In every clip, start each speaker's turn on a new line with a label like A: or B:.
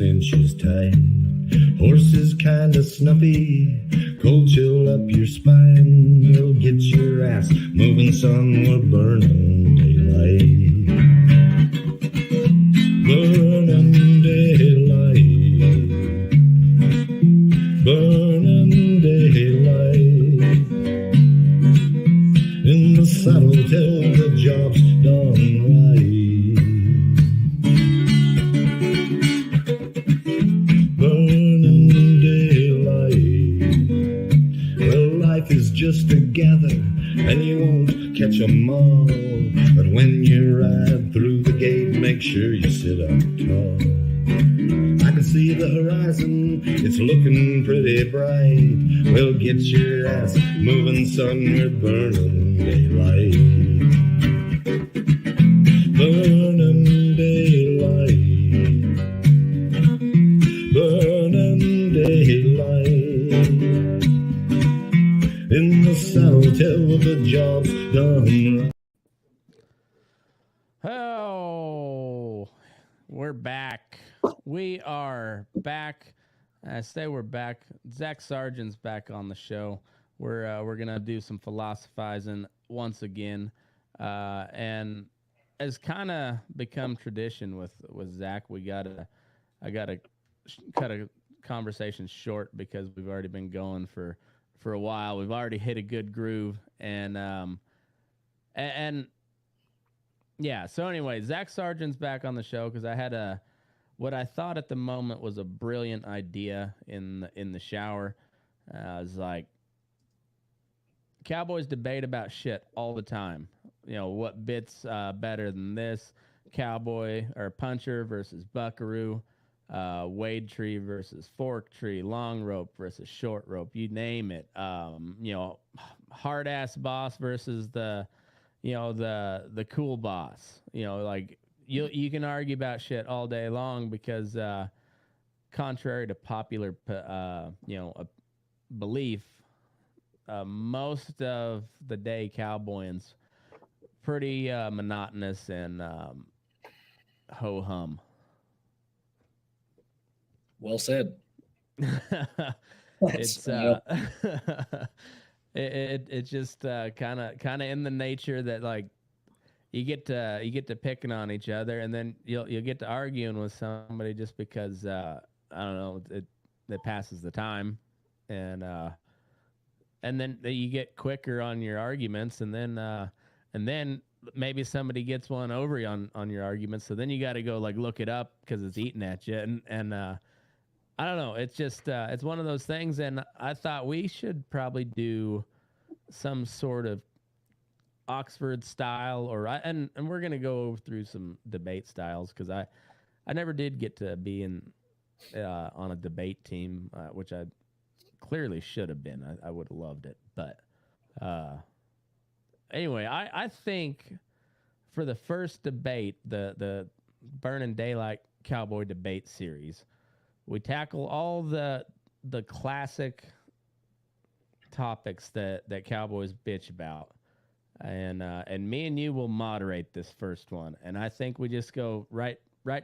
A: cinches tight. Horses kinda snuffy, cold chill up your spine. We'll get your ass moving, son, we're burning daylight. Burning daylight. Burning daylight. In the saddle till the job's done right. Just together, and you won't catch 'em all. But when you ride through the gate, make sure you sit up tall. I can see the horizon, it's looking pretty bright. Well, get your ass moving, son, we're burning daylight. Burning daylight. Burning daylight. In the saddle till the job's done.
B: Oh, we're back. We are back. I say we're back. Zach Sargent's back on the show. We're gonna do some philosophizing once again, and it's kind of become tradition with Zach. I gotta cut a conversation short because we've already been going for a while. We've already hit a good groove, and yeah. So anyway, Zach Sargent's back on the show because I had what I thought at the moment was a brilliant idea in the shower. I was like, Cowboys debate about shit all the time. You know, what bit's better than this? Cowboy or puncher versus buckaroo. Wade tree versus fork tree, long rope versus short rope, you name it. You know, hard ass boss versus the cool boss. You know, like you can argue about shit all day long because contrary to popular belief, most of the day cowboying's pretty monotonous and ho hum.
C: Well said.
B: It's it's just kind of in the nature that like you get to picking on each other, and then you'll get to arguing with somebody just because I don't know, it passes the time, and then you get quicker on your arguments, and then maybe somebody gets one over you on your arguments, so then you got to go like look it up because it's eating at you, and I don't know. It's just it's one of those things, and I thought we should probably do some sort of Oxford style, and we're gonna go through some debate styles because I never did get to be in on a debate team, which I clearly should have been. I would have loved it, but anyway, I think for the first debate, the Burnin' Daylight Cowboy debate series, we tackle all the classic topics that cowboys bitch about, and me and you will moderate this first one. And I think we just go right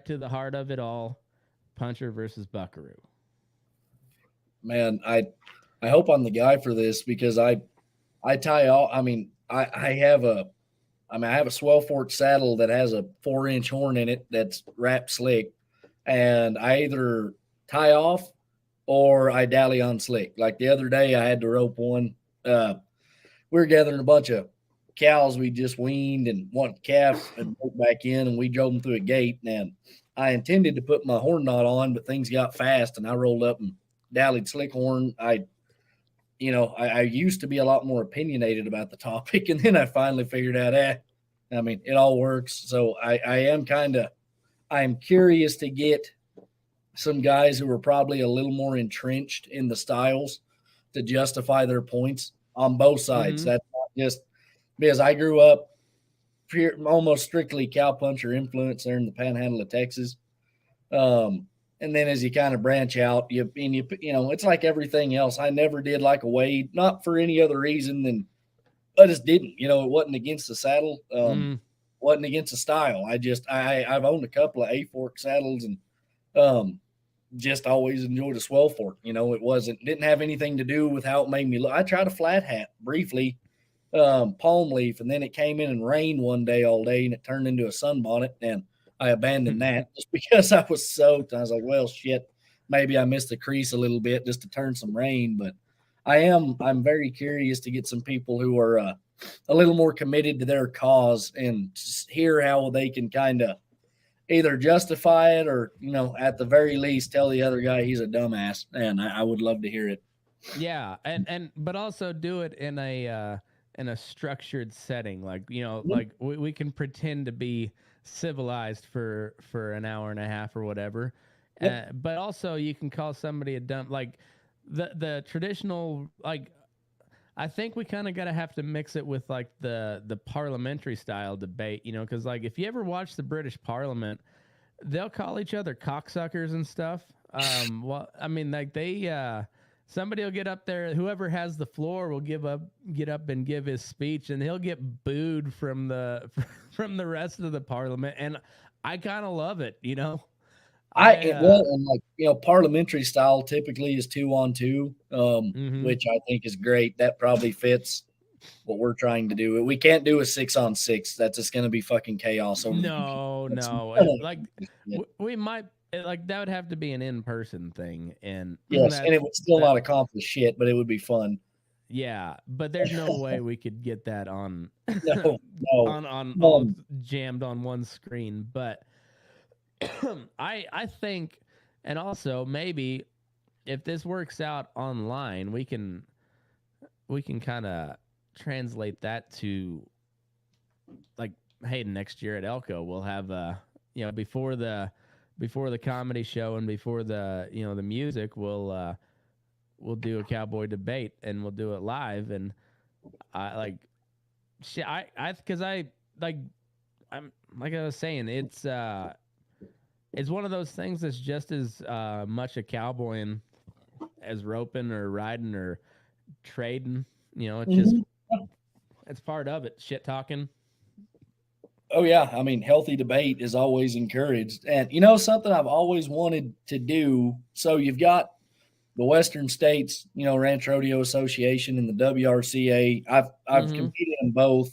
B: to the heart of it all: puncher versus buckaroo.
C: Man, I hope I'm the guy for this because I tie all. I mean, I have a swell fork saddle that has a 4-inch horn in it that's wrapped slick, and I either tie off or I dally on slick. Like the other day, I had to rope one. We were gathering a bunch of cows we just weaned and want calf and broke back in, and we drove them through a gate. And I intended to put my horn knot on, but things got fast, and I rolled up and dallied slick horn. I used to be a lot more opinionated about the topic, and then I finally figured out, it all works. So I am curious to get some guys who are probably a little more entrenched in the styles to justify their points on both sides. Mm-hmm. That's not just because I grew up almost strictly cowpuncher influence there in the panhandle of Texas. And then as you kind of branch out, it's like everything else. I never did like a Wade, not for any other reason than I just didn't. It wasn't against the saddle, wasn't against the style. I've owned a couple of A-fork saddles, and just always enjoyed a swell fork. You know, didn't have anything to do with how it made me look. I tried a flat hat briefly, palm leaf, and then it came in and rained one day all day, and it turned into a sunbonnet, and I abandoned that just because I was soaked. I was like, well, shit, maybe I missed the crease a little bit just to turn some rain. But I'm very curious to get some people who are a little more committed to their cause and hear how they can kind of either justify it or, you know, at the very least tell the other guy he's a dumbass. And I would love to hear it.
B: Yeah, and but also do it in a structured setting, like, you know, like we can pretend to be civilized for an hour and a half or whatever.
C: Yep.
B: But also you can call somebody a dumb, like the traditional, like, I think we kind of got to have to mix it with like the parliamentary style debate, you know, because like if you ever watch the British Parliament, they'll call each other cocksuckers and stuff. Well, I mean, like somebody will get up there, whoever has the floor will get up and give his speech, and he'll get booed from the from the rest of the parliament, and I kind of love it, you know.
C: And like, you know, parliamentary style typically is 2-on-2,
B: Mhm.
C: which I think is great. That probably fits what we're trying to do. We can't do a 6-on-6. That's just going to be fucking chaos over the computer.
B: Like we might, like, that would have to be an in-person thing, and
C: yes, and it would still not accomplish shit, but it would be fun.
B: Yeah, but there's no way we could get that on
C: No,
B: on all jammed on one screen. But I think, and also maybe if this works out online, we can kind of translate that to, like, hey, next year at Elko we'll have you know, before the comedy show and before the, you know, the music, we'll do a cowboy debate, and we'll do it live. And I like shit, because I like, I'm like I was saying, it's one of those things that's just as much a cowboying as roping or riding or trading. You know, it's just, it's part of it. Shit talking.
C: Oh yeah, I mean, healthy debate is always encouraged, and you know something I've always wanted to do. So you've got the Western States, you know, Ranch Rodeo Association and the WRCA. I've competed in both.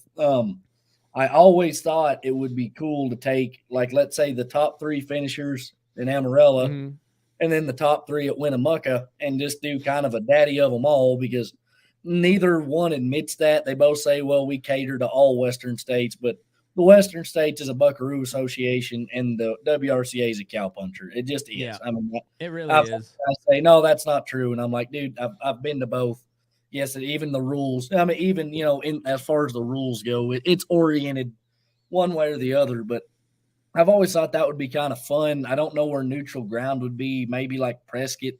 C: I always thought it would be cool to take, like, let's say the top 3 finishers in Amarella, and then the top 3 at Winnemucca, and just do kind of a daddy of them all, because neither one admits that. They both say, well, we cater to all Western states, but the Western states is a Buckaroo Association, and the WRCA is a cowpuncher. It just is.
B: Yeah,
C: I mean,
B: it really is.
C: I say, no, that's not true. And I'm like, dude, I've been to both. Yes, even the rules. I mean, even, you know, in as far as the rules go, it's oriented one way or the other. But I've always thought that would be kind of fun. I don't know where neutral ground would be. Maybe like Prescott,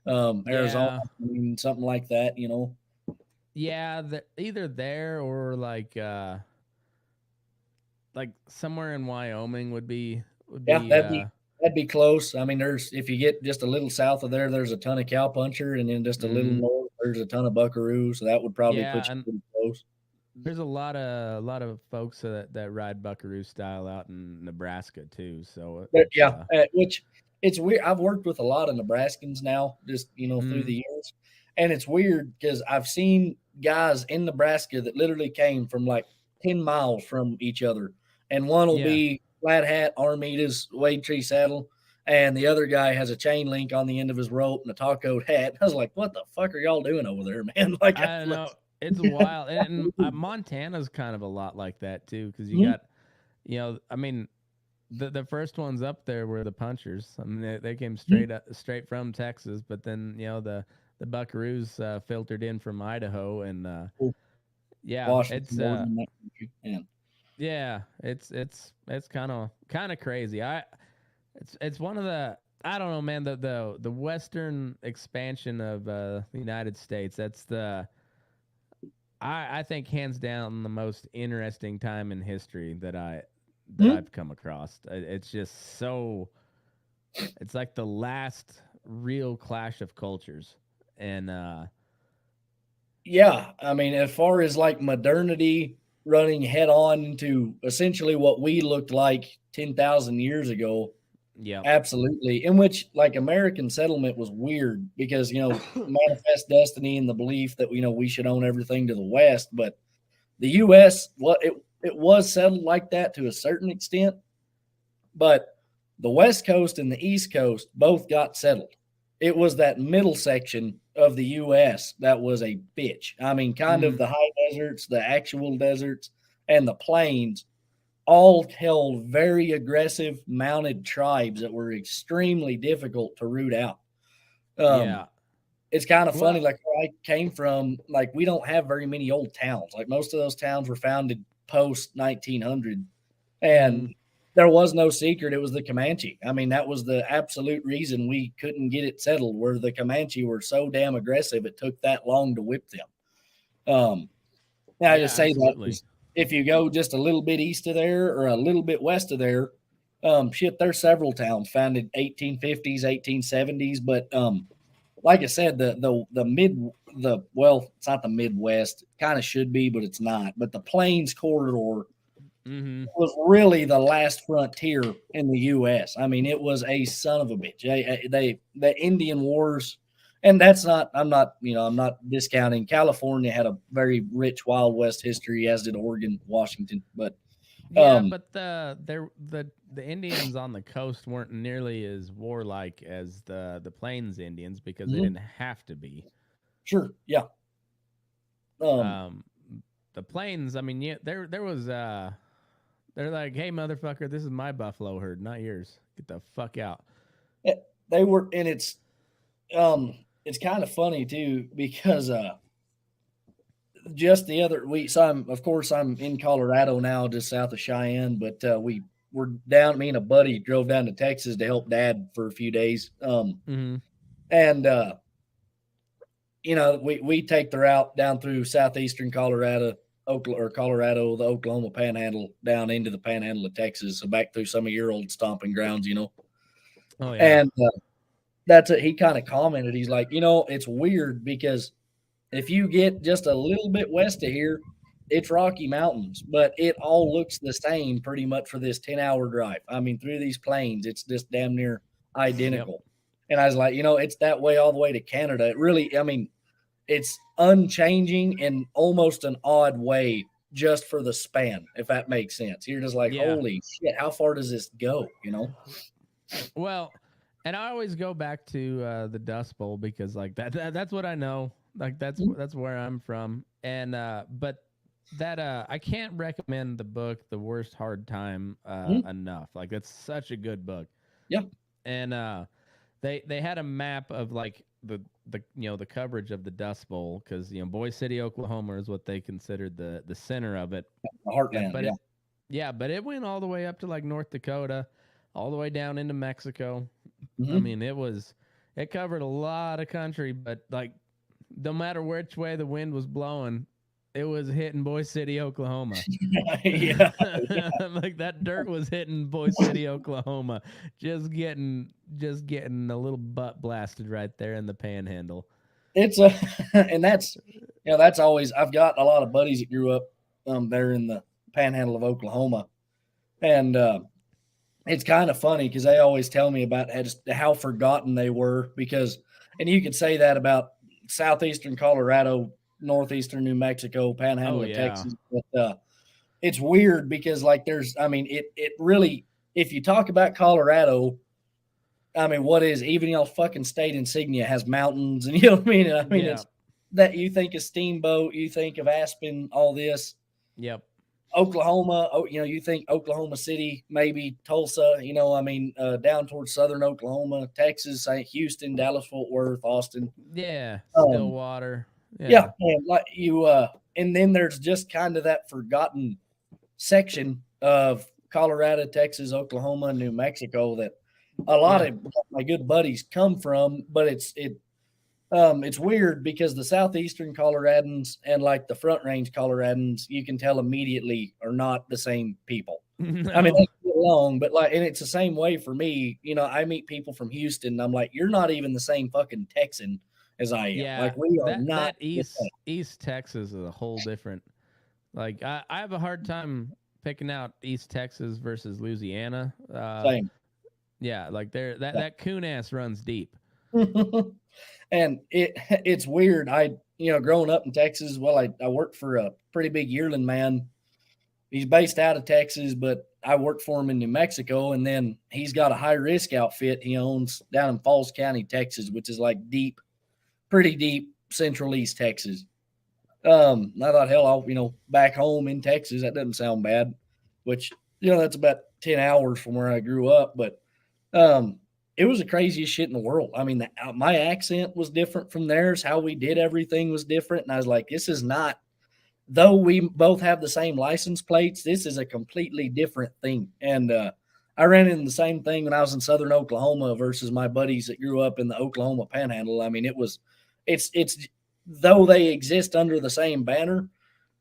C: Arizona, I mean, something like that. You know.
B: Yeah, either there or like somewhere in Wyoming would be
C: that'd be close. I mean, if you get just a little south of there, there's a ton of cowpuncher, and then just a little north, there's a ton of buckaroo. So that would probably put you pretty close.
B: There's a lot of folks that ride buckaroo style out in Nebraska too. So
C: which it's weird. I've worked with a lot of Nebraskans now, just, you know, through the years, and it's weird because I've seen guys in Nebraska that literally came from like 10 miles from each other, and one will be flat hat, Armitas, Wade Tree saddle, and the other guy has a chain link on the end of his rope and a tacoed hat. I was like, what the fuck are y'all doing over there, man? Like,
B: I don't know. It's wild. And Montana's kind of a lot like that too, because you got, you know, I mean, the first ones up there were the punchers. I mean, they came straight from Texas, but then, you know, the buckaroos filtered in from Idaho, and it's kind of crazy. It's one of the, I don't know, man, the western expansion of the United States. That's I think hands down the most interesting time in history that I've come across. It's just so, it's like the last real clash of cultures. And
C: yeah, I mean, as far as like modernity running head on into essentially what we looked like 10,000 years ago,
B: Yep.
C: Absolutely. In which, like, American settlement was weird because, manifest destiny and the belief that, we should own everything to the West. But the U.S., it was settled like that to a certain extent. But the West Coast and the East Coast both got settled. It was that middle section of the U.S. that was a bitch. I mean, kind of the high deserts, the actual deserts, and the plains all held very aggressive mounted tribes that were extremely difficult to root out.
B: Yeah.
C: It's kind of funny,
B: Well,
C: like where I came from, like we don't have very many old towns. Like most of those towns were founded post 1900, and there was no secret. It was the Comanche. I mean, that was the absolute reason we couldn't get it settled. Where the Comanche were so damn aggressive, it took that long to whip them. I
B: yeah,
C: just say that
B: absolutely.
C: if you go just a little bit east of there or a little bit west of there, shit, there's several towns founded 1850s, 1870s. But like I said, it's not the Midwest. It kind of should be, but it's not. But the Plains corridor was really the last frontier in the U.S. I mean, it was a son of a bitch. The Indian Wars, and that's not. I'm not discounting. California had a very rich Wild West history, as did Oregon, Washington. But
B: Yeah, but the Indians on the coast weren't nearly as warlike as the Plains Indians because they
C: mhm,
B: didn't have to be.
C: sure, yeah, um,
B: Um, the Plains, I mean, yeah, there was they're like, hey motherfucker, this is my buffalo herd, not yours. Get the fuck out.
C: eh, they were, and it's kind of funny too because just the other week. So I'm in Colorado now, just south of Cheyenne. But we were down. Me and a buddy drove down to Texas to help Dad for a few days.
B: Mm-hmm.
C: And we take the route down through southeastern Colorado, Colorado, the Oklahoma Panhandle, down into the Panhandle of Texas, so back through some of your old stomping grounds.
B: Oh yeah.
C: And that's it. He kind of commented. He's like, it's weird because if you get just a little bit west of here, it's Rocky Mountains, but it all looks the same pretty much for this 10-hour drive. I mean, through these plains, it's just damn near
B: Yep.
C: identical. And I was like, it's that way all the way to Canada. It really, I mean, it's unchanging in almost an odd way just for the span, if that makes sense. You're just like,
B: Yeah.
C: holy shit, how far does this go?
B: Well, and I always go back to the Dust Bowl because like that's what I know. Like that's where I'm from. And but that I can't recommend the book The Worst Hard Time
C: Mhm.
B: enough. Like that's such a good book.
C: Yeah.
B: And they had a map of like the coverage of the Dust Bowl because Boise City, Oklahoma is what they considered the center of it.
C: The
B: And,
C: heartland.
B: but
C: Yeah.
B: it yeah, but it went all the way up to like North Dakota, all the way down into Mexico. I
C: Hmm.
B: mean, it covered a lot of country, but like no matter which way the wind was blowing, it was hitting Boise City, Oklahoma.
C: Yeah.
B: Like that dirt was hitting Boise City, Oklahoma, just getting a little butt blasted right there in the panhandle.
C: It's a, and that's always, I've got a lot of buddies that grew up there in the panhandle of Oklahoma. And it's kind of funny because they always tell me about how forgotten they were and you could say that about southeastern Colorado, northeastern New Mexico,
B: Oh
C: panhandle of
B: yeah.
C: Texas. But it's weird because like I mean, it really, if you talk about Colorado, I mean, what is even fucking state insignia has mountains, and you know what I mean. I mean,
B: Yeah.
C: it's that you think of Steamboat, you think of Aspen, all this.
B: Yep.
C: Oklahoma, you think Oklahoma City, maybe Tulsa. I mean, down towards southern Oklahoma, Texas, Houston, Dallas, Fort Worth, Austin.
B: Yeah.
C: Um,
B: Stillwater.
C: yeah,
B: Yeah.
C: and like and then there's just kind of that forgotten section of Colorado, Texas, Oklahoma, and New Mexico that a lot
B: Yeah.
C: of my good buddies come from, but it's weird because the southeastern Coloradans and like the Front Range Coloradans, you can tell immediately are not the same people. I mean,
B: No.
C: they get along, but like, and it's the same way for me. I meet people from Houston, and I'm like, you're not even the same fucking Texan as I am.
B: Yeah.
C: Like, we are not
B: That
C: the same.
B: East Texas is a whole different. Like I have a hard time picking out East Texas versus Louisiana.
C: Same.
B: Yeah, like that coon ass runs deep.
C: And it's weird. Growing up in Texas, well, I worked for a pretty big yearling man. He's based out of Texas, but I worked for him in New Mexico, and then he's got a high risk outfit he owns down in Falls County, Texas, which is like deep, pretty deep Central East Texas. I thought, hell, I'll back home in Texas, that doesn't sound bad, which that's about 10 hours from where I grew up, but um, it was the craziest shit in the world. I mean, my accent was different from theirs. How we did everything was different, and I was like, this is not. Though we both have the same license plates, this is a completely different thing. And I ran into the same thing when I was in Southern Oklahoma versus my buddies that grew up in the Oklahoma Panhandle. I mean, it's though they exist under the same banner,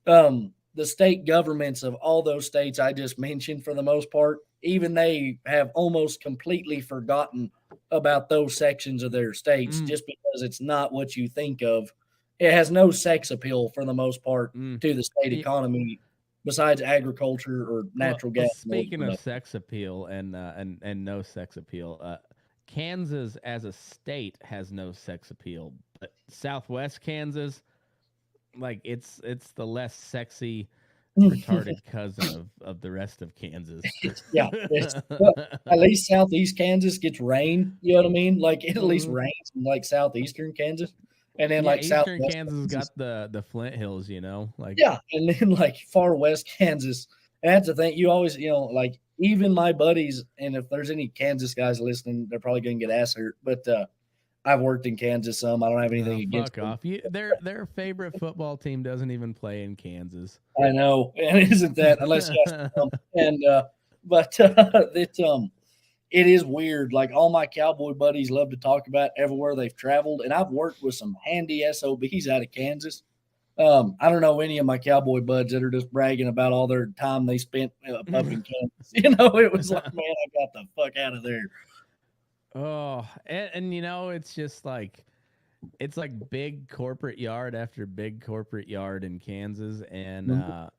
C: the state governments of all those states I just mentioned, for the most part, even they have almost completely forgotten about those sections of their states just because it's not what you think of. It has no sex appeal for the most part to the state economy besides agriculture or natural gas.
B: Speaking of sex appeal and no sex appeal, Kansas as a state has no sex appeal, but Southwest Kansas, like it's the less sexy retarded cousin of the rest of Kansas.
C: Yeah, well, at least Southeast Kansas gets rain. You know what I mean? Like it at least rains in like southeastern Kansas, and then like
B: Eastern
C: Southwest
B: Kansas got the Flint Hills. Like
C: and then like far west Kansas. And that's the thing. You always like even my buddies, and if there's any Kansas guys listening, they're probably gonna get ass hurt. But I've worked in Kansas some. I don't have anything against
B: fuck off. Their favorite football team doesn't even play in Kansas.
C: I know, and isn't that unless you ask them. And but it is weird. Like all my cowboy buddies love to talk about everywhere they've traveled, and I've worked with some handy SOBs out of Kansas. I don't know any of my cowboy buds that are just bragging about all their time they spent up in Kansas. It was like, man, I got the fuck out of there.
B: Oh, and it's just like it's like big corporate yard after big corporate yard in Kansas, and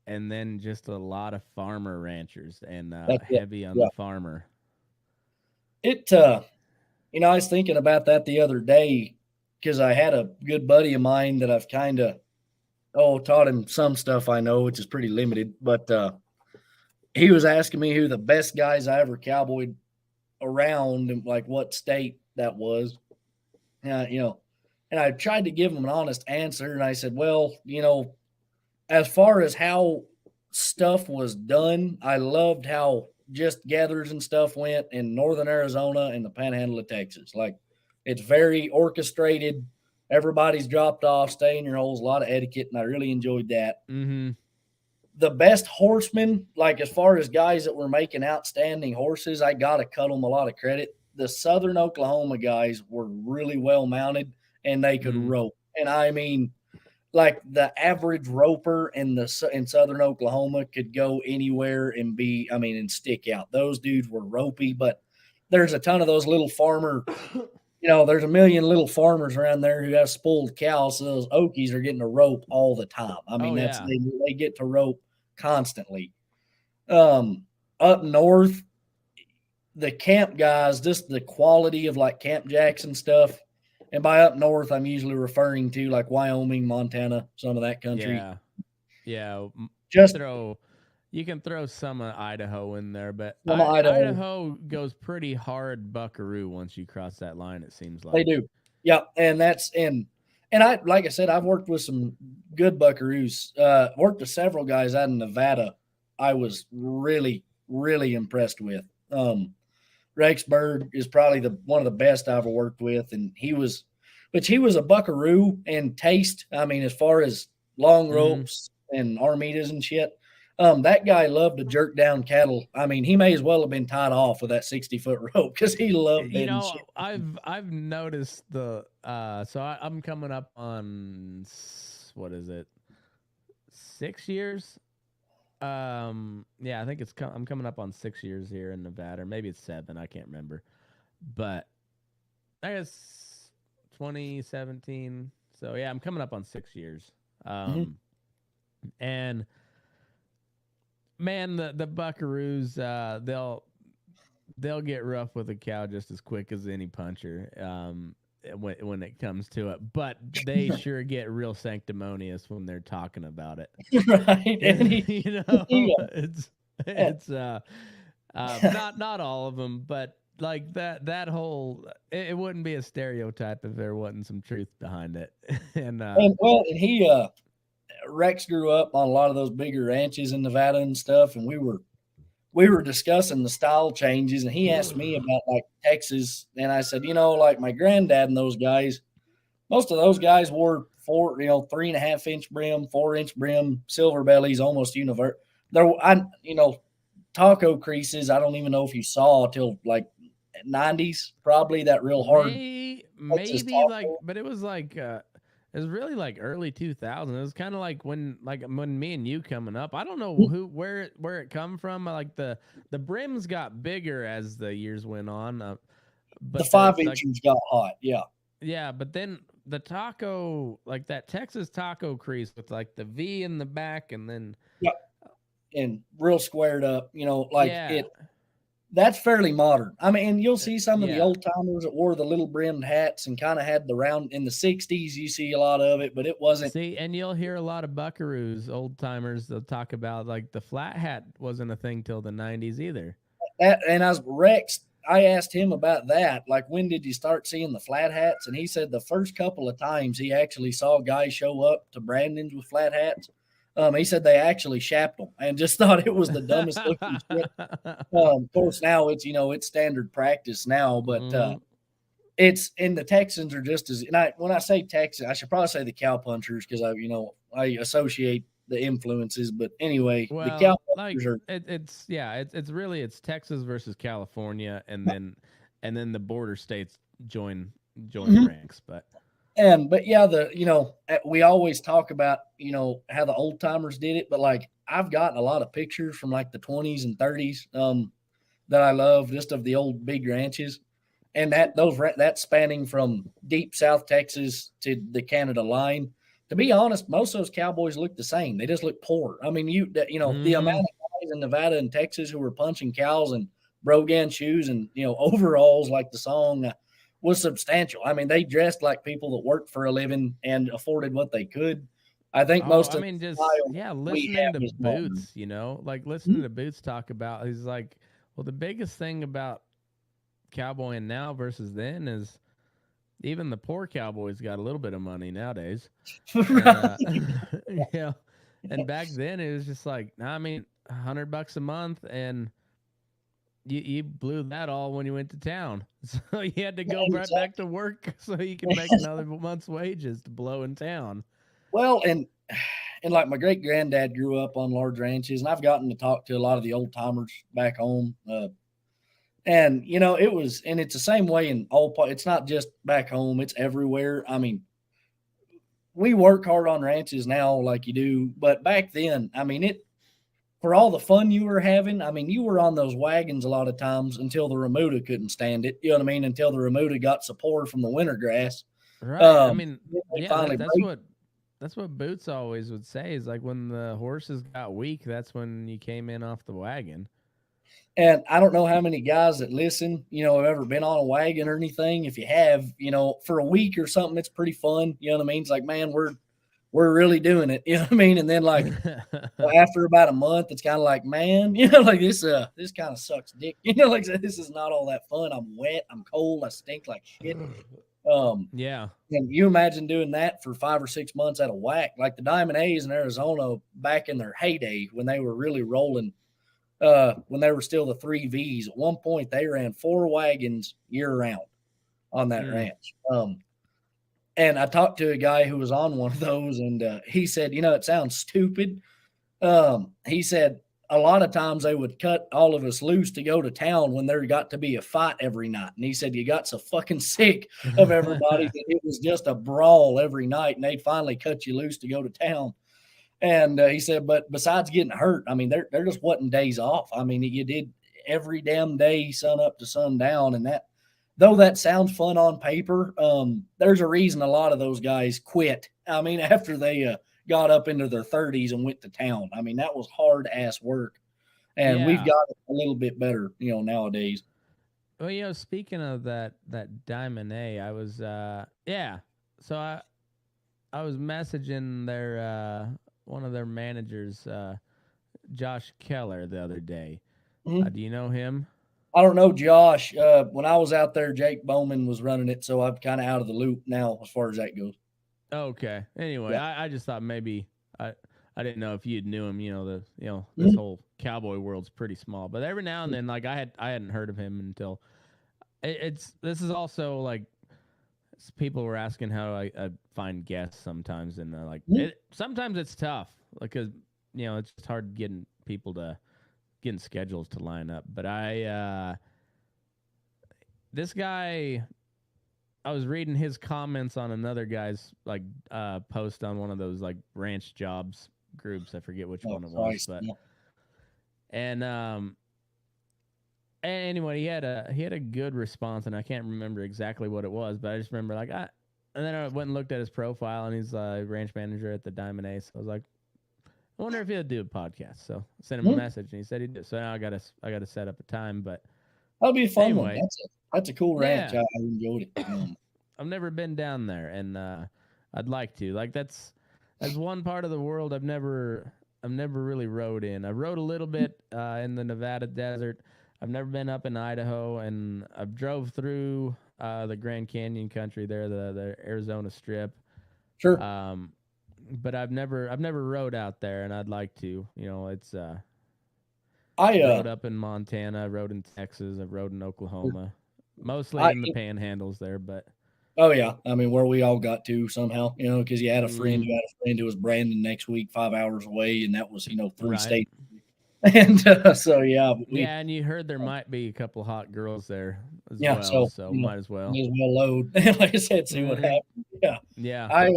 B: then just a lot of farmer ranchers and heavy on the farmer.
C: I was thinking about that the other day because I had a good buddy of mine that I've kind of taught him some stuff I know, which is pretty limited, but he was asking me who the best guys I ever cowboyed around and like what state that was. And I tried to give him an honest answer, and I said, well, as far as how stuff was done, I loved how just gathers and stuff went in northern Arizona and the panhandle of Texas. Like it's very orchestrated. Everybody's dropped off, stay in your holes, a lot of etiquette, and I really enjoyed that.
B: Mm-hmm.
C: The best horsemen, like as far as guys that were making outstanding horses, I got to cut them a lot of credit. The Southern Oklahoma guys were really well mounted and they could rope. And I mean, like the average roper in Southern Oklahoma could go anywhere and and stick out. Those dudes were ropey, but there's a ton of those little farmer, there's a million little farmers around there who have spoiled cows. So those Okies are getting a rope all the time. I mean, they get to rope constantly. Up north, the camp guys, just the quality of like Camp Jackson stuff. And by up north, I'm usually referring to like Wyoming, Montana, some of that country.
B: Yeah. You can throw some Idaho in there, but Idaho goes pretty hard buckaroo once you cross that line, it seems like.
C: They do. Yeah, and I like I said, I've worked with some good buckaroos. Worked with several guys out in Nevada I was really, really impressed with. Rexburg is probably one of the best I've ever worked with, and he was a buckaroo and taste. I mean, as far as long ropes and armitas and shit, that guy loved to jerk down cattle. I mean, he may as well have been tied off with that 60-foot rope because he loved it. Shit.
B: I've noticed I'm coming up on what is it, 6 years? Yeah, I think I'm coming up on 6 years here in Nevada, or maybe it's 7. I can't remember, but I guess 2017. So yeah, I'm coming up on 6 years. And man, the buckaroos, they'll get rough with a cow just as quick as any puncher. When it comes to it, but they sure get real sanctimonious when they're talking about it.
C: Right. And
B: It's
C: uh,
B: not all of them, but like that whole it wouldn't be a stereotype if there wasn't some truth behind it. and
C: and he Rex grew up on a lot of those bigger ranches in Nevada and stuff, and we were discussing the style changes, and he asked me about like Texas, and I said, like my granddad and those guys, most of those guys wore 3.5-inch brim, 4-inch brim, silver bellies, almost universal. Taco creases. I don't even know if you saw till like 90s, probably that real hard.
B: Maybe like, but it was like it was really like early 2000. It was kind of like when me and you coming up. I don't know where it come from. Like the brims got bigger as the years went on. But
C: the 5-inches got hot. Yeah.
B: Yeah, but then the taco, like that Texas taco crease with like the V in the back, and then
C: and real squared up. It. That's fairly modern. I mean, and you'll see some of the old timers that wore the little brimmed hats and kind of had the round in the 60s. You see a lot of it, but it wasn't.
B: See, and you'll hear a lot of buckaroos, old timers. They'll talk about like the flat hat wasn't a thing till the 90s either.
C: And I was Rex. I asked him about that. Like, when did you start seeing the flat hats? And he said the first couple of times he actually saw guys show up to Brandon's with flat hats. He said they actually shapped them and just thought it was the dumbest looking shit. Of course, now it's standard practice now, but it's and the Texans are just as. And when I say Texans, I should probably say the cowpunchers because I associate the influences. But anyway,
B: well,
C: the cowpunchers
B: like,
C: are.
B: It's really Texas versus California, and then the border states join the ranks, but.
C: But we always talk about, how the old timers did it, but like I've gotten a lot of pictures from like the 20s and 30s that I love just of the old big ranches, and that's spanning from deep South Texas to the Canada line. To be honest, most of those cowboys look the same. They just look poor. I mean, the amount of guys in Nevada and Texas who were punching cows and Brogan shoes and overalls like the song. Was substantial. I mean, they dressed like people that worked for a living and afforded what they could. I think most of
B: listening to Boots, listening to Boots talk about, he's like, well, the biggest thing about cowboying now versus then is even the poor cowboys got a little bit of money nowadays. And back then it was just like, $100 a month, and you blew that all when you went to town. So you had to go right back to work so you can make another month's wages to blow in town.
C: Well, and like my great granddad grew up on large ranches, and I've gotten to talk to a lot of the old timers back home. And it's the same way in all parts. It's not just back home; it's everywhere. I mean, we work hard on ranches now, like you do, but back then, for all the fun you were having, you were on those wagons a lot of times until the remuda couldn't stand it. You know what I mean? Until the remuda got support from the winter grass.
B: Right. That's what Boots always would say is like when the horses got weak, that's when you came in off the wagon.
C: And I don't know how many guys that listen, have ever been on a wagon or anything. If you have, for a week or something, it's pretty fun. You know what I mean? It's like, man, we're really doing it. You know what I mean? And then like after about a month, it's kind of like, man, like this kind of sucks dick. Like this is not all that fun. I'm wet. I'm cold. I stink like shit.
B: Yeah.
C: And you imagine doing that for 5 or 6 months out of whack, like the Diamond A's in Arizona back in their heyday when they were really rolling, when they were still the 3 V's. At one point, they ran 4 wagons year round on that ranch. And I talked to a guy who was on one of those, and he said, it sounds stupid. He said a lot of times they would cut all of us loose to go to town when there got to be a fight every night. And he said you got so fucking sick of everybody that it was just a brawl every night, and they'd finally cut you loose to go to town. And he said, but besides getting hurt, there just wasn't days off. You did every damn day, sun up to sundown, and that. Though that sounds fun on paper, there's a reason a lot of those guys quit. After they got up into their 30s and went to town. That was hard ass work, and we've got it a little bit better, nowadays.
B: Well, speaking of that Diamond A, I was yeah. So I was messaging their one of their managers, Josh Keller, the other day.
C: Mhm.
B: Do you know him?
C: I don't know, Josh. When I was out there, Jake Bowman was running it, so I'm kind of out of the loop now as far as that goes.
B: Okay. Anyway,
C: Yeah.
B: I just thought maybe I I didn't know if you knew him. This
C: Mhm.
B: whole cowboy world's pretty small, but every now and then, like I hadn't heard of him until it's. This is also like people were asking how I find guests sometimes, and like
C: Mhm.
B: it. Sometimes it's tough because it's just hard getting people to getting schedules to line up. But this guy, I was reading his comments on another guy's like post on one of those like ranch jobs groups. I forget which
C: Oh
B: one it was,
C: Christ!
B: but
C: Yeah.
B: and anyway, he had a good response, and I can't remember exactly what it was, but I just remember like and then I went and looked at his profile, and he's a ranch manager at the Diamond Ace. So I was like, I wonder if he'll do a podcast. So I sent him a
C: Mhm.
B: message, and he said he did. So now I gotta set up a time. But
C: That'll be a fun one.
B: anyway,
C: That's a cool ranch.
B: yeah,
C: I enjoyed it.
B: I've never been down there, and I'd like to. Like that's one part of the world I've never really rode in. I rode a little bit in the Nevada desert. I've never been up in Idaho, and I've drove through the Grand Canyon country there, the Arizona Strip.
C: Sure.
B: Um, but I've never rode out there, and I'd like to. It's
C: I
B: rode up in Montana, rode in Texas, I've rode in Oklahoma, mostly
C: I
B: in the panhandles there, but.
C: oh yeah. I mean, where we all got to somehow, because you had a friend
B: Mm,
C: who had a friend who was Brandon next week, 5 hours away, and that was three
B: right.
C: states. And so yeah, we
B: Yeah, and you heard there might be a couple hot girls there as
C: yeah.
B: well,
C: So
B: so might as well.
C: may as well load. Like I said, see what
B: Hmm.
C: happens. Yeah.
B: Yeah.
C: I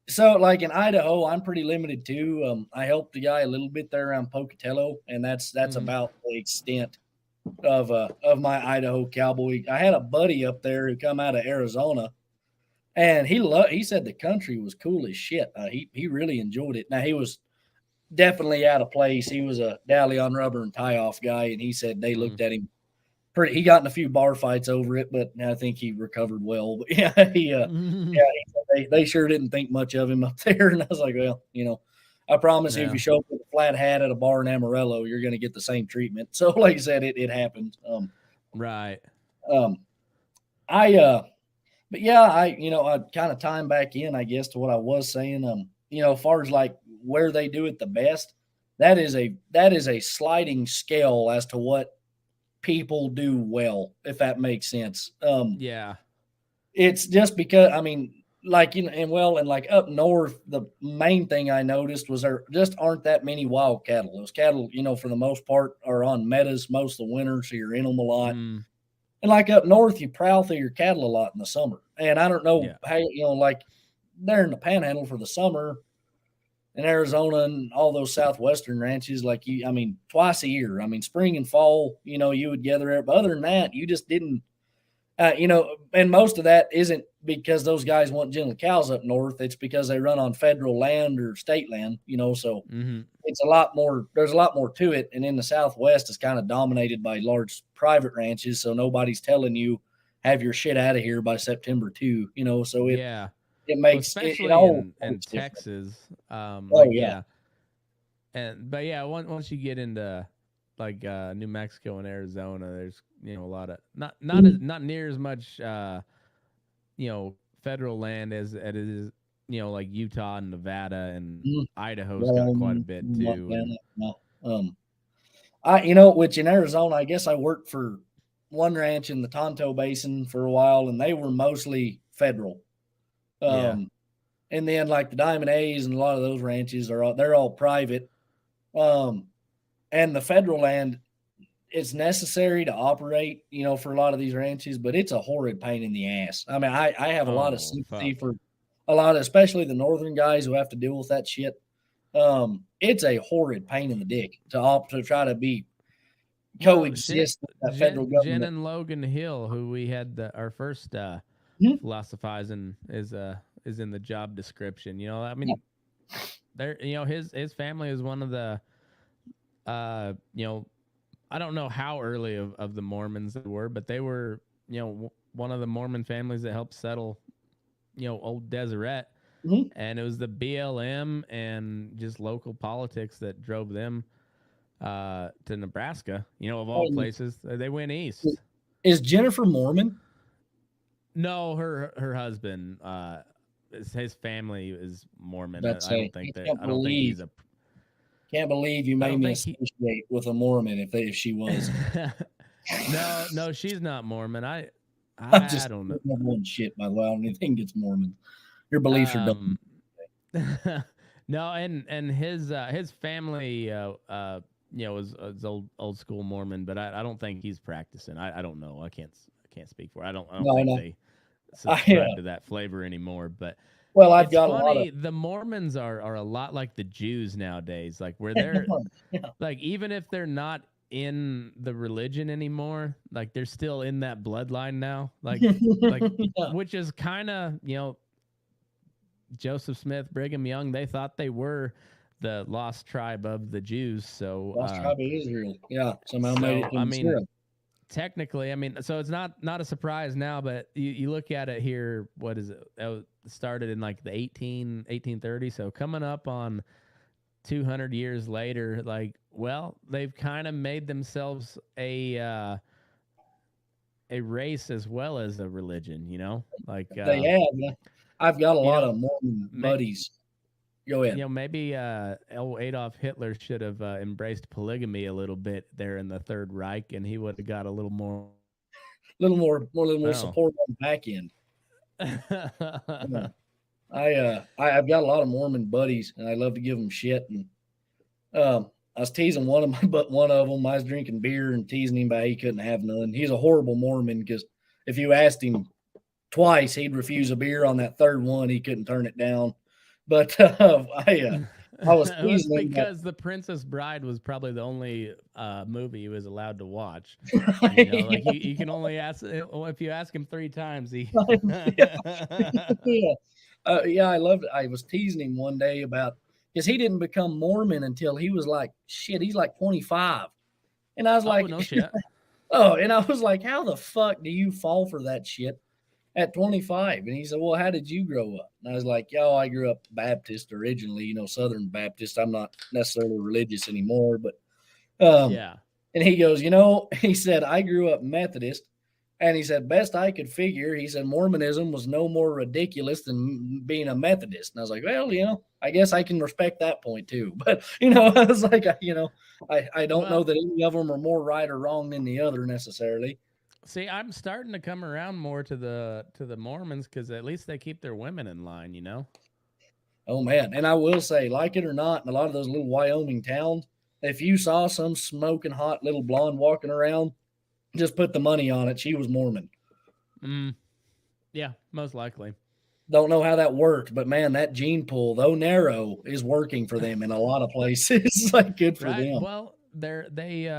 C: So like in Idaho, I'm pretty limited too. I helped the guy a little bit there around Pocatello, and that's
B: Hmm.
C: about the extent of my Idaho cowboy. I had a buddy up there who come out of Arizona, and he said the country was cool as shit. He really enjoyed it. Now he was definitely out of place. He was a dally on rubber and tie off guy, and he said they
B: Mm.
C: looked at him pretty. He got in a few bar fights over it, but I think he recovered well. But yeah, yeah, they sure didn't think much of him up there. And I was like, well, I promise you, if
B: Yeah.
C: you show up with a flat hat at a bar in Amarillo, you're going to get the same treatment. So, like I said, it happened.
B: Right.
C: Um, I, but yeah, I kind of time back in, I guess, to what I was saying. As far as like where they do it the best, that is a sliding scale as to what people do well, if that makes sense.
B: Yeah.
C: It's just because I mean, like and like up north, the main thing I noticed was there just aren't that many wild cattle. Those cattle, for the most part, are on meadows most of the winter, so you're in them a lot.
B: Mm.
C: And like up north, you prowl through your cattle a lot in the summer. And I don't know
B: Yeah.
C: how like they're in the Panhandle for the summer in Arizona and all those southwestern ranches, like I mean, twice a year. I mean, spring and fall, you would gather there. But other than that, you just didn't and most of that isn't because those guys want gentle cows up north. It's because they run on federal land or state land, so
B: Hmm.
C: it's a lot more, there's a lot more to it. And in the Southwest, it's kind of dominated by large private ranches. So nobody's telling you, have your shit out of here by September 2, so
B: Yeah.
C: it
B: Well,
C: makes it
B: especially
C: all
B: in
C: works different.
B: Texas,
C: Oh,
B: like
C: yeah.
B: yeah, but yeah, once you get into like New Mexico and Arizona, there's a lot of
C: Mhm.
B: not near as much federal land as it is like Utah and Nevada and
C: Mhm.
B: Idaho's got quite a
C: Wyoming,
B: bit too, and
C: Montana, no. Which in Arizona, I guess I worked for one ranch in the Tonto Basin for a while, and they were mostly federal.
B: yeah.
C: Um, and then like the Diamond A's and a lot of those ranches they're all private. Um, and the federal land is necessary to operate, for a lot of these ranches, but it's a horrid pain in the ass. I mean, I have a lot of
B: Oh
C: sympathy
B: fuck.
C: for a lot of, especially the northern guys who have to deal with that shit. It's a horrid pain in the dick to try to be
B: Well, shit.
C: coexist with that federal
B: Jen
C: government.
B: and Logan Hill, who we had our first
C: Mhm.
B: philosophizing, is in the job description. I
C: Yeah.
B: mean, there. His family is one of the uh you know I don't know how early of the Mormons they were, but they were, one of the Mormon families that helped settle, old Deseret.
C: Mhm.
B: And it was the BLM and just local politics that drove them to Nebraska, of all
C: And
B: places. They went east.
C: is Jennifer Mormon?
B: No, her husband, his family is Mormon.
C: That's
B: I don't think that. I don't think he's a.
C: can't believe you
B: I
C: made
B: don't
C: me
B: think he.
C: associate with a Mormon if she was.
B: No, she's not Mormon.
C: I'm
B: I
C: just
B: don't know.
C: one shit, by the way. I don't even think it's Mormon. Your beliefs are dumb.
B: No, and his family, is old school Mormon, but I don't think he's practicing. I don't know. I can't speak for. I don't
C: No,
B: think
C: no.
B: they subscribe to that flavor anymore. But
C: Well, I've
B: it's
C: got a lot
B: funny.
C: of.
B: The Mormons are a lot like the Jews nowadays. Like where they're
C: Yeah.
B: like even if they're not in the religion anymore, like they're still in that bloodline now. Like
C: Yeah.
B: which is kind of Joseph Smith, Brigham Young, they thought they were the lost tribe of the Jews. So,
C: Lost tribe of Israel. Yeah, somehow made it to
B: I
C: the
B: mean,
C: syrup.
B: technically, I mean, so it's not a surprise now, but you look at it here, what is it? It started in like the 1830. So coming up on 200 years later, like, well, they've kind of made themselves a race as well as a religion, like,
C: They have. I've got a lot of Mormon
B: may,
C: buddies. Go ahead.
B: Maybe Adolf Hitler should have embraced polygamy a little bit there in the Third Reich, and he would have got a little more.
C: A little more support on the back end. Yeah. I've got a lot of Mormon buddies, and I love to give them shit. And I was teasing one of them. I was drinking beer and teasing him about he couldn't have none. He's a horrible Mormon because if you asked him twice, he'd refuse a beer. On that third one, he couldn't turn it down. But I was
B: That's
C: teasing him
B: because The Princess Bride was probably the only movie he was allowed to watch.
C: that,
B: Like you can only ask if you ask him 3 times. He.
C: yeah. Yeah, I loved it. I was teasing him one day about because he didn't become Mormon until he was like shit. He's like 25, and I was like,
B: no shit.
C: oh, and I was like, how the fuck do you fall for that shit at 25? And he said, well, how did you grow up? And I was like, yo, I grew up Baptist originally, Southern Baptist. I'm not necessarily religious anymore, but
B: Yeah.
C: and he goes, he said, I grew up Methodist. And he said, best I could figure, he said, Mormonism was no more ridiculous than being a Methodist. And I was like, well, I guess I can respect that point too. But, I was like, I don't know that any of them are more right or wrong than the other necessarily.
B: See, I'm starting to come around more to the Mormons because at least they keep their women in line,
C: Oh, man. And I will say, like it or not, in a lot of those little Wyoming towns, if you saw some smoking hot little blonde walking around, just put the money on it. She was Mormon.
B: Yeah, most likely.
C: Don't know how that worked, but man, that gene pool, though narrow, is working for them in a lot of places. Like good for them.
B: Well, they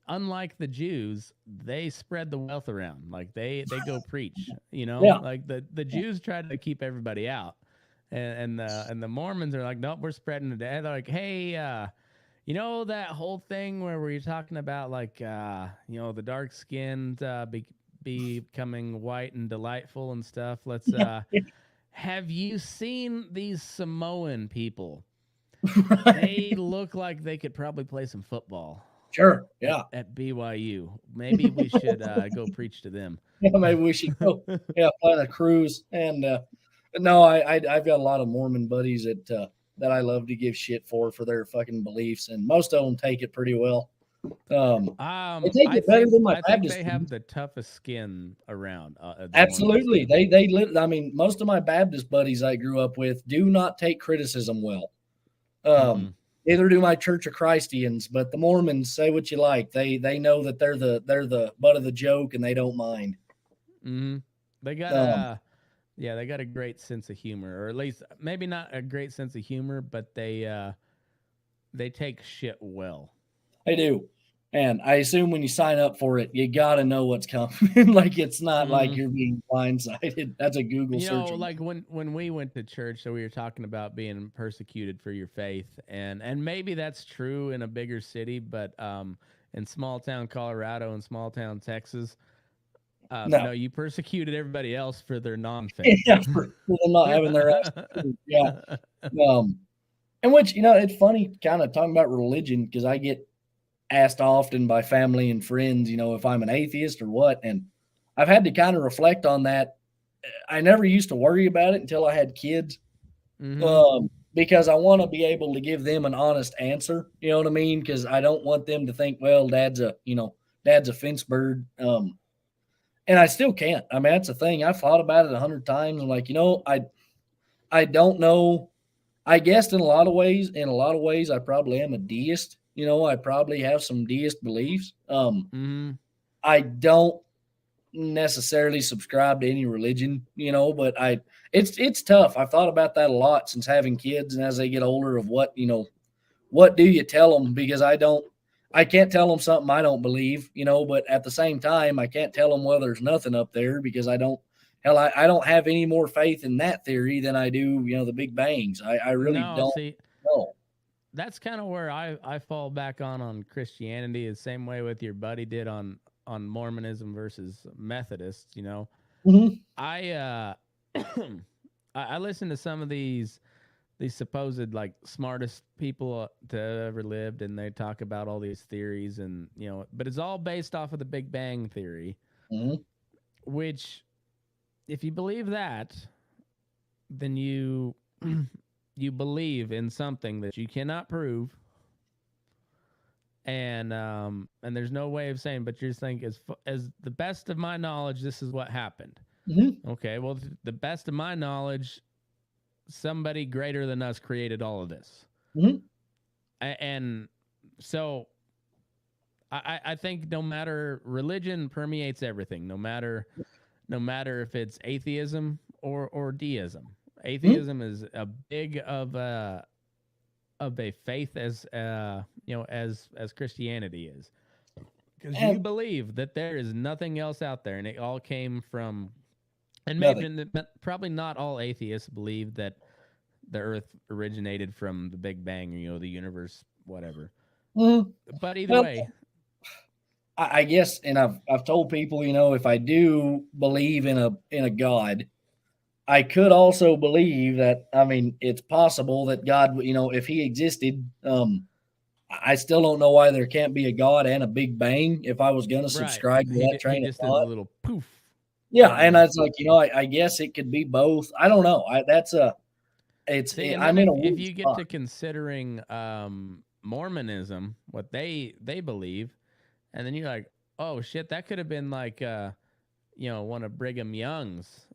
B: unlike the Jews, they spread the wealth around. Like they go preach,
C: Yeah.
B: Like the Jews try to keep everybody out. And the Mormons are like, nope, we're spreading it. They're like, hey, that whole thing where we're talking about like, the dark skinned becoming white and delightful and stuff. Let's have you seen these Samoan people?
C: Right.
B: They look like they could probably play some football.
C: Sure. Yeah.
B: At BYU. Maybe we should go preach to them.
C: Yeah, maybe we should go plan a cruise. And no, I've got a lot of Mormon buddies that I love to give shit for their fucking beliefs, and most of them take it pretty well. They take it better than my Baptist.
B: I think they have the toughest skin around.
C: Absolutely, I mean, most of my Baptist buddies I grew up with do not take criticism well. Neither do my Church of Christians, but the Mormons, say what you like. They know that they're the butt of the joke, and they don't mind.
B: They got they got a great sense of humor, or at least maybe not a great sense of humor, but they take shit well.
C: They do. And I assume when you sign up for it, you got to know what's coming. Like it's not like
B: Mhm.
C: you're being blindsided. That's a Google
B: You know,
C: search.
B: like when we went to church, so we were talking about being persecuted for your faith, and maybe that's true in a bigger city, but in small town Colorado and small town Texas,
C: No.
B: no, you persecuted everybody else for their non-faith.
C: Yeah, for them not having their ass. Yeah. Um, and which, it's funny kind of talking about religion because I get asked often by family and friends, if I'm an atheist or what. And I've had to kind of reflect on that. I never used to worry about it until I had kids,
B: Mm-hmm.
C: because I want to be able to give them an honest answer. You know what I mean? Because I don't want them to think, well, dad's a fence bird. And I still can't. I mean, that's the thing. I've thought about it 100 times. I'm like, I don't know. I guess in a lot of ways, I probably am a deist. I probably have some deist beliefs.
B: Mm-hmm.
C: I don't necessarily subscribe to any religion, but it's tough. I've thought about that a lot since having kids and as they get older of what do you tell them? Because I can't tell them something I don't believe, but at the same time, I can't tell them, well, there's nothing up there because I don't have any more faith in that theory than I do, the Big Bangs. I really
B: No,
C: don't
B: see,
C: know.
B: that's kind of where I fall back on Christianity, the same way with your buddy did on Mormonism versus Methodists. You know,
C: Mhm.
B: I I listen to some of these supposed like smartest people to ever lived, and they talk about all these theories, and but it's all based off of the Big Bang theory,
C: Mhm.
B: which if you believe that, then you you believe in something that you cannot prove, and there's no way of saying, but you're just thinking as the best of my knowledge, this is what happened.
C: Mhm.
B: Okay, well, the best of my knowledge, somebody greater than us created all of this.
C: Mhm.
B: And so I think no matter religion permeates everything, no matter if it's atheism or deism.
C: Mhm.
B: Atheism is a big of a faith as as Christianity is, because you
C: And
B: believe that there is nothing else out there, and it all came from. And
C: nothing.
B: maybe probably not all atheists believe that the Earth originated from the Big Bang, the universe, whatever.
C: Mhm.
B: But either
C: Well,
B: way,
C: I guess, and I've told people, if I do believe in a God, I could also believe that. I mean, it's possible that God, if He existed, I still don't know why there can't be a God and a Big Bang. If I was going to
B: right?
C: subscribe to that
B: He
C: train of
B: just did a
C: thought,
B: little poof.
C: yeah,
B: You
C: and
B: know.
C: that's like, I guess it could be both. I don't know.
B: See, and
C: I'm
B: then
C: in a
B: if
C: weird
B: you get
C: spot.
B: to considering Mormonism, what they believe, and then you're like, oh shit, that could have been like one of Brigham Young's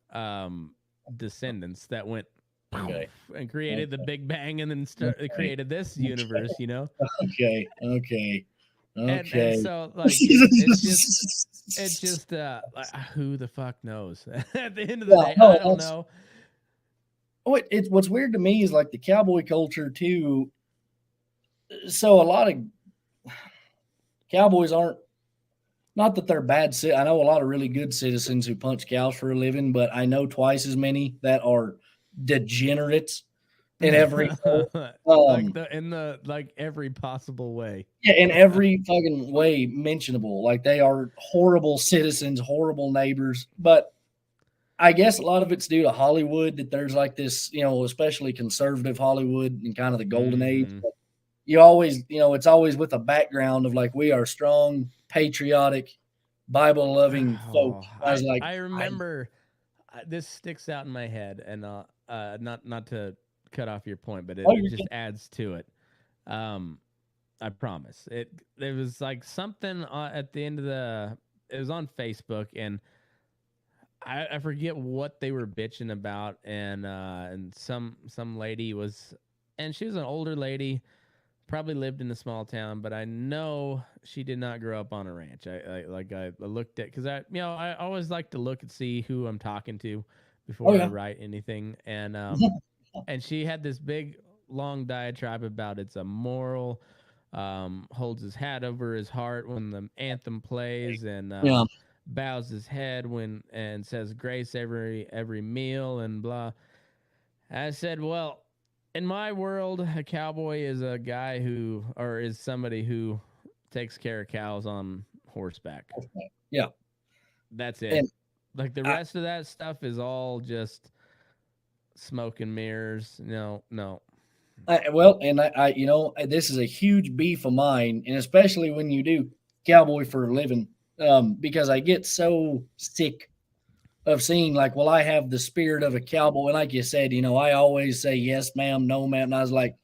B: descendants that went poof
C: Okay,
B: and created the
C: okay,
B: Big Bang, and then
C: okay,
B: created this universe.
C: okay, okay,
B: And
C: okay.
B: so like it's just like, who the fuck knows? At the end of the
C: Yeah,
B: day, I
C: no,
B: don't know.
C: what's weird to me is like the cowboy culture too. So a lot of cowboys aren't, not that they're bad. I know a lot of really good citizens who punch cows for a living, but I know twice as many that are degenerates in every
B: Like
C: um
B: the in the like every possible way.
C: yeah, in every fucking way mentionable. Like they are horrible citizens, horrible neighbors. But I guess a lot of it's due to Hollywood, that there's like this, especially conservative Hollywood and kind of the golden age.
B: Mm-hmm.
C: But you always, it's always with a background of like, we are strong, patriotic, Bible loving folk.
B: Oh,
C: I was
B: I
C: like,
B: I remember this sticks out in my head, and not to cut off your point, but
C: oh,
B: it
C: you're
B: just
C: good.
B: adds to it. Um, I promise. There was like something at the end of the. It was on Facebook, and I forget what they were bitching about, and some lady was, and she was an older lady, probably lived in a small town, but I know she did not grow up on a ranch. I looked at, because I always like to look and see who I'm talking to
C: Oh,
B: before I
C: yeah.
B: write anything, and she had this big long diatribe about it's a moral holds his hat over his heart when the anthem plays, and
C: Yeah.
B: bows his head when and says grace every meal and blah. I said, well, in my world, a cowboy is a guy who, or is somebody who takes care of cows on horseback.
C: Yeah.
B: That's it.
C: And
B: Like the
C: I,
B: rest of that stuff is all just smoke and mirrors. No, no.
C: this is a huge beef of mine, and especially when you do cowboy for a living, because I get so sick of seeing like, well, I have the spirit of a cowboy, and like you said, I always say yes, ma'am, no, ma'am, and I was like,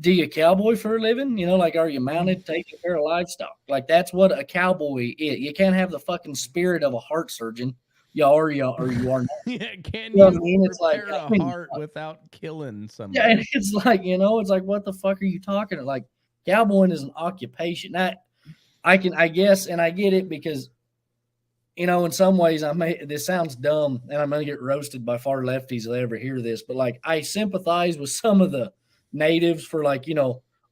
C: do you cowboy for a living? Like, are you mounted, taking care of livestock? Like, that's what a cowboy is. You can't have the fucking spirit of a heart surgeon. You are not.
B: Yeah, can
C: You know what
B: you
C: I mean? It's like,
B: repair a
C: I mean,
B: heart without killing
C: yeah, and
B: somebody?
C: it's like, it's like, what the fuck are you talking about? Like, cowboying is an occupation. I guess, and I get it because, in some ways, this sounds dumb, and I'm gonna get roasted by far lefties if they ever hear this, but like, I sympathize with some of the natives for like,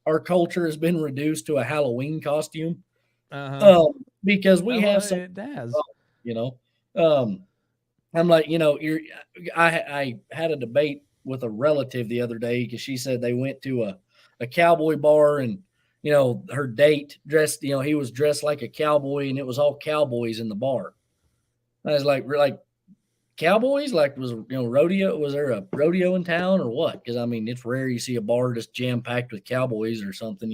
C: our culture has been reduced to a Halloween costume,
B: Uh huh.
C: because we
B: Well,
C: have some,
B: it does.
C: you know, um, I'm like, I had a debate with a relative the other day because she said they went to a cowboy bar, and her date dressed, he was dressed like a cowboy, and it was all cowboys in the bar. I was like, we're like cowboys, like rodeo, was there a rodeo in town or what? Because I mean, it's rare you see a bar just jam packed with cowboys or something.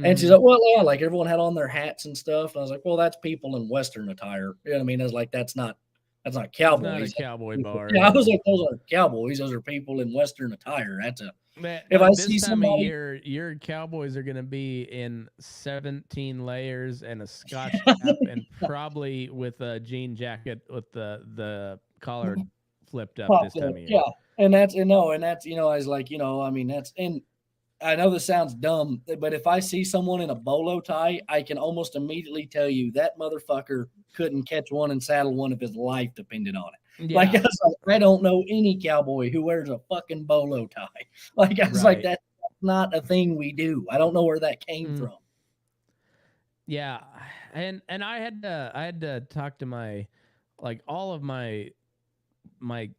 C: And she's
B: Mm-hmm.
C: like, well, yeah, like everyone had on their hats and stuff. And I was like, well, that's people in Western attire. You know what I mean? I was like, that's not
B: It's not a
C: cowboys.
B: cowboy bar.
C: Yeah, I was
B: Yeah.
C: like, those aren't cowboys. Those are people in Western attire.
B: Man,
C: If I
B: this
C: see
B: time of
C: somebody,
B: year, your cowboys are going to be in 17 layers and a Scotch cap, and probably with a jean jacket with the collar flipped up this
C: popped
B: time
C: up,
B: of year.
C: yeah. And that's, I was like, I mean, and I know this sounds dumb, but if I see someone in a bolo tie, I can almost immediately tell you that motherfucker couldn't catch one and saddle one if his life depended on it. Like,
B: Yeah,
C: I don't know any cowboy who wears a fucking bolo tie. Like, I was like,
B: right.
C: that's not a thing we do. I don't know where that came
B: Mm,
C: from.
B: yeah, and I had to talk to my like all of my like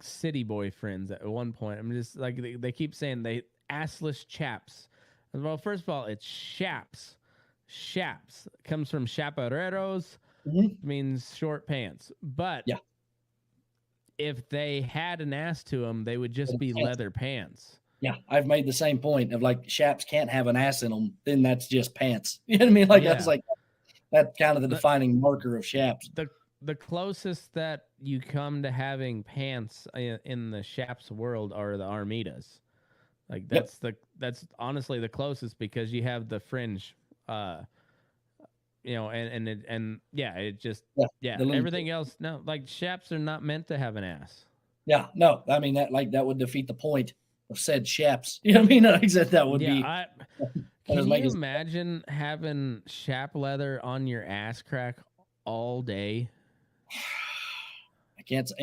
B: city boy friends at one point. I'm just like they keep saying they assless chaps. Well, first of all, it's shaps. Shaps comes from chaparreros,
C: Mhm.
B: means short pants. But
C: Yeah.
B: if they had an ass to them, they would just be leather pants.
C: Yeah, I've made the same point of like Shaps can't have an ass in them, then that's just pants. You know what I mean? Like that's
B: Yeah.
C: like that's kind of the
B: The
C: defining marker of Shaps.
B: the the closest that you come to having pants in the Shaps world are the Armidas. Like
C: Yep.
B: that's honestly the closest because you have the fringe, and yeah, it just
C: Yeah.
B: yeah,
C: The little
B: everything else no, like Shaps are not meant to have an ass.
C: yeah, no, I mean that would defeat the point of said Shaps. You know what I mean? Like I said, that would
B: Yeah,
C: be
B: I
C: that does
B: can
C: make
B: you
C: it.
B: imagine having Shap leather on your ass crack all day?
C: I can't say,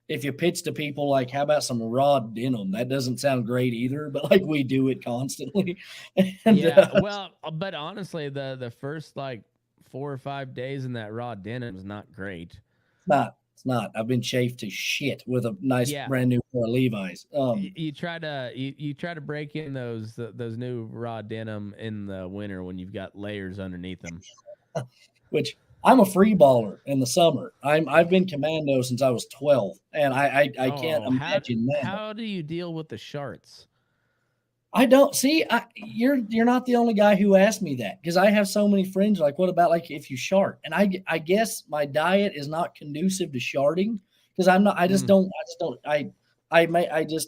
C: if you pitch to people like, how about some raw denim? That doesn't sound great either, but like we do it constantly. And
B: Yeah, well, but honestly, the first like 4 or 5 days in that raw denim is not great.
C: it's not. I've been chafed to shit with a nice
B: Yeah,
C: brand new pair of Levi's.
B: you try to break in those new raw denim in the winter when you've got layers underneath them.
C: Which I'm a free baller in the summer. I've been commando since I was 12, and I can't
B: Oh,
C: imagine now.
B: how do you deal with the sharts?
C: I don't see. You're not the only guy who asked me that because I have so many friends. Like, what about like if you shart? And I guess my diet is not conducive to sharting because I'm not.
B: Hmm.
C: I just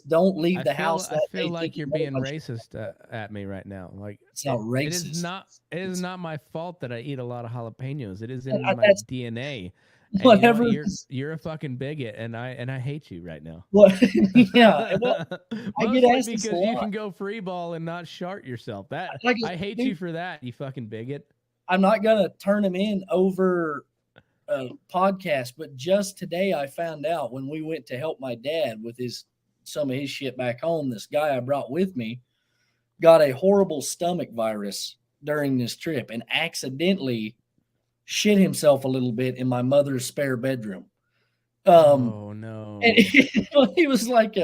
C: don't leave the house
B: I
C: that
B: feel
C: day
B: like
C: thinking,
B: you're
C: what
B: being
C: am I
B: racist at me right now. Like
C: It's not
B: is
C: racist.
B: not it is
C: It's
B: not my fault that I eat a lot of jalapenos. It is in my
C: that's
B: DNA. And you know what?
C: whatever.
B: You're a fucking bigot, and I hate you right now.
C: What? Yeah. Well, I get
B: Mostly
C: asked this a
B: because you
C: lot.
B: can go free ball and not shart yourself. That
C: Like,
B: I hate
C: dude,
B: you for that, you fucking bigot.
C: I'm not gonna turn him in over a podcast, but just today I found out when we went to help my dad with his some of his shit back home. This guy I brought with me got a horrible stomach virus during this trip and accidentally shit himself a little bit in my mother's spare bedroom.
B: Oh no.
C: And he was like,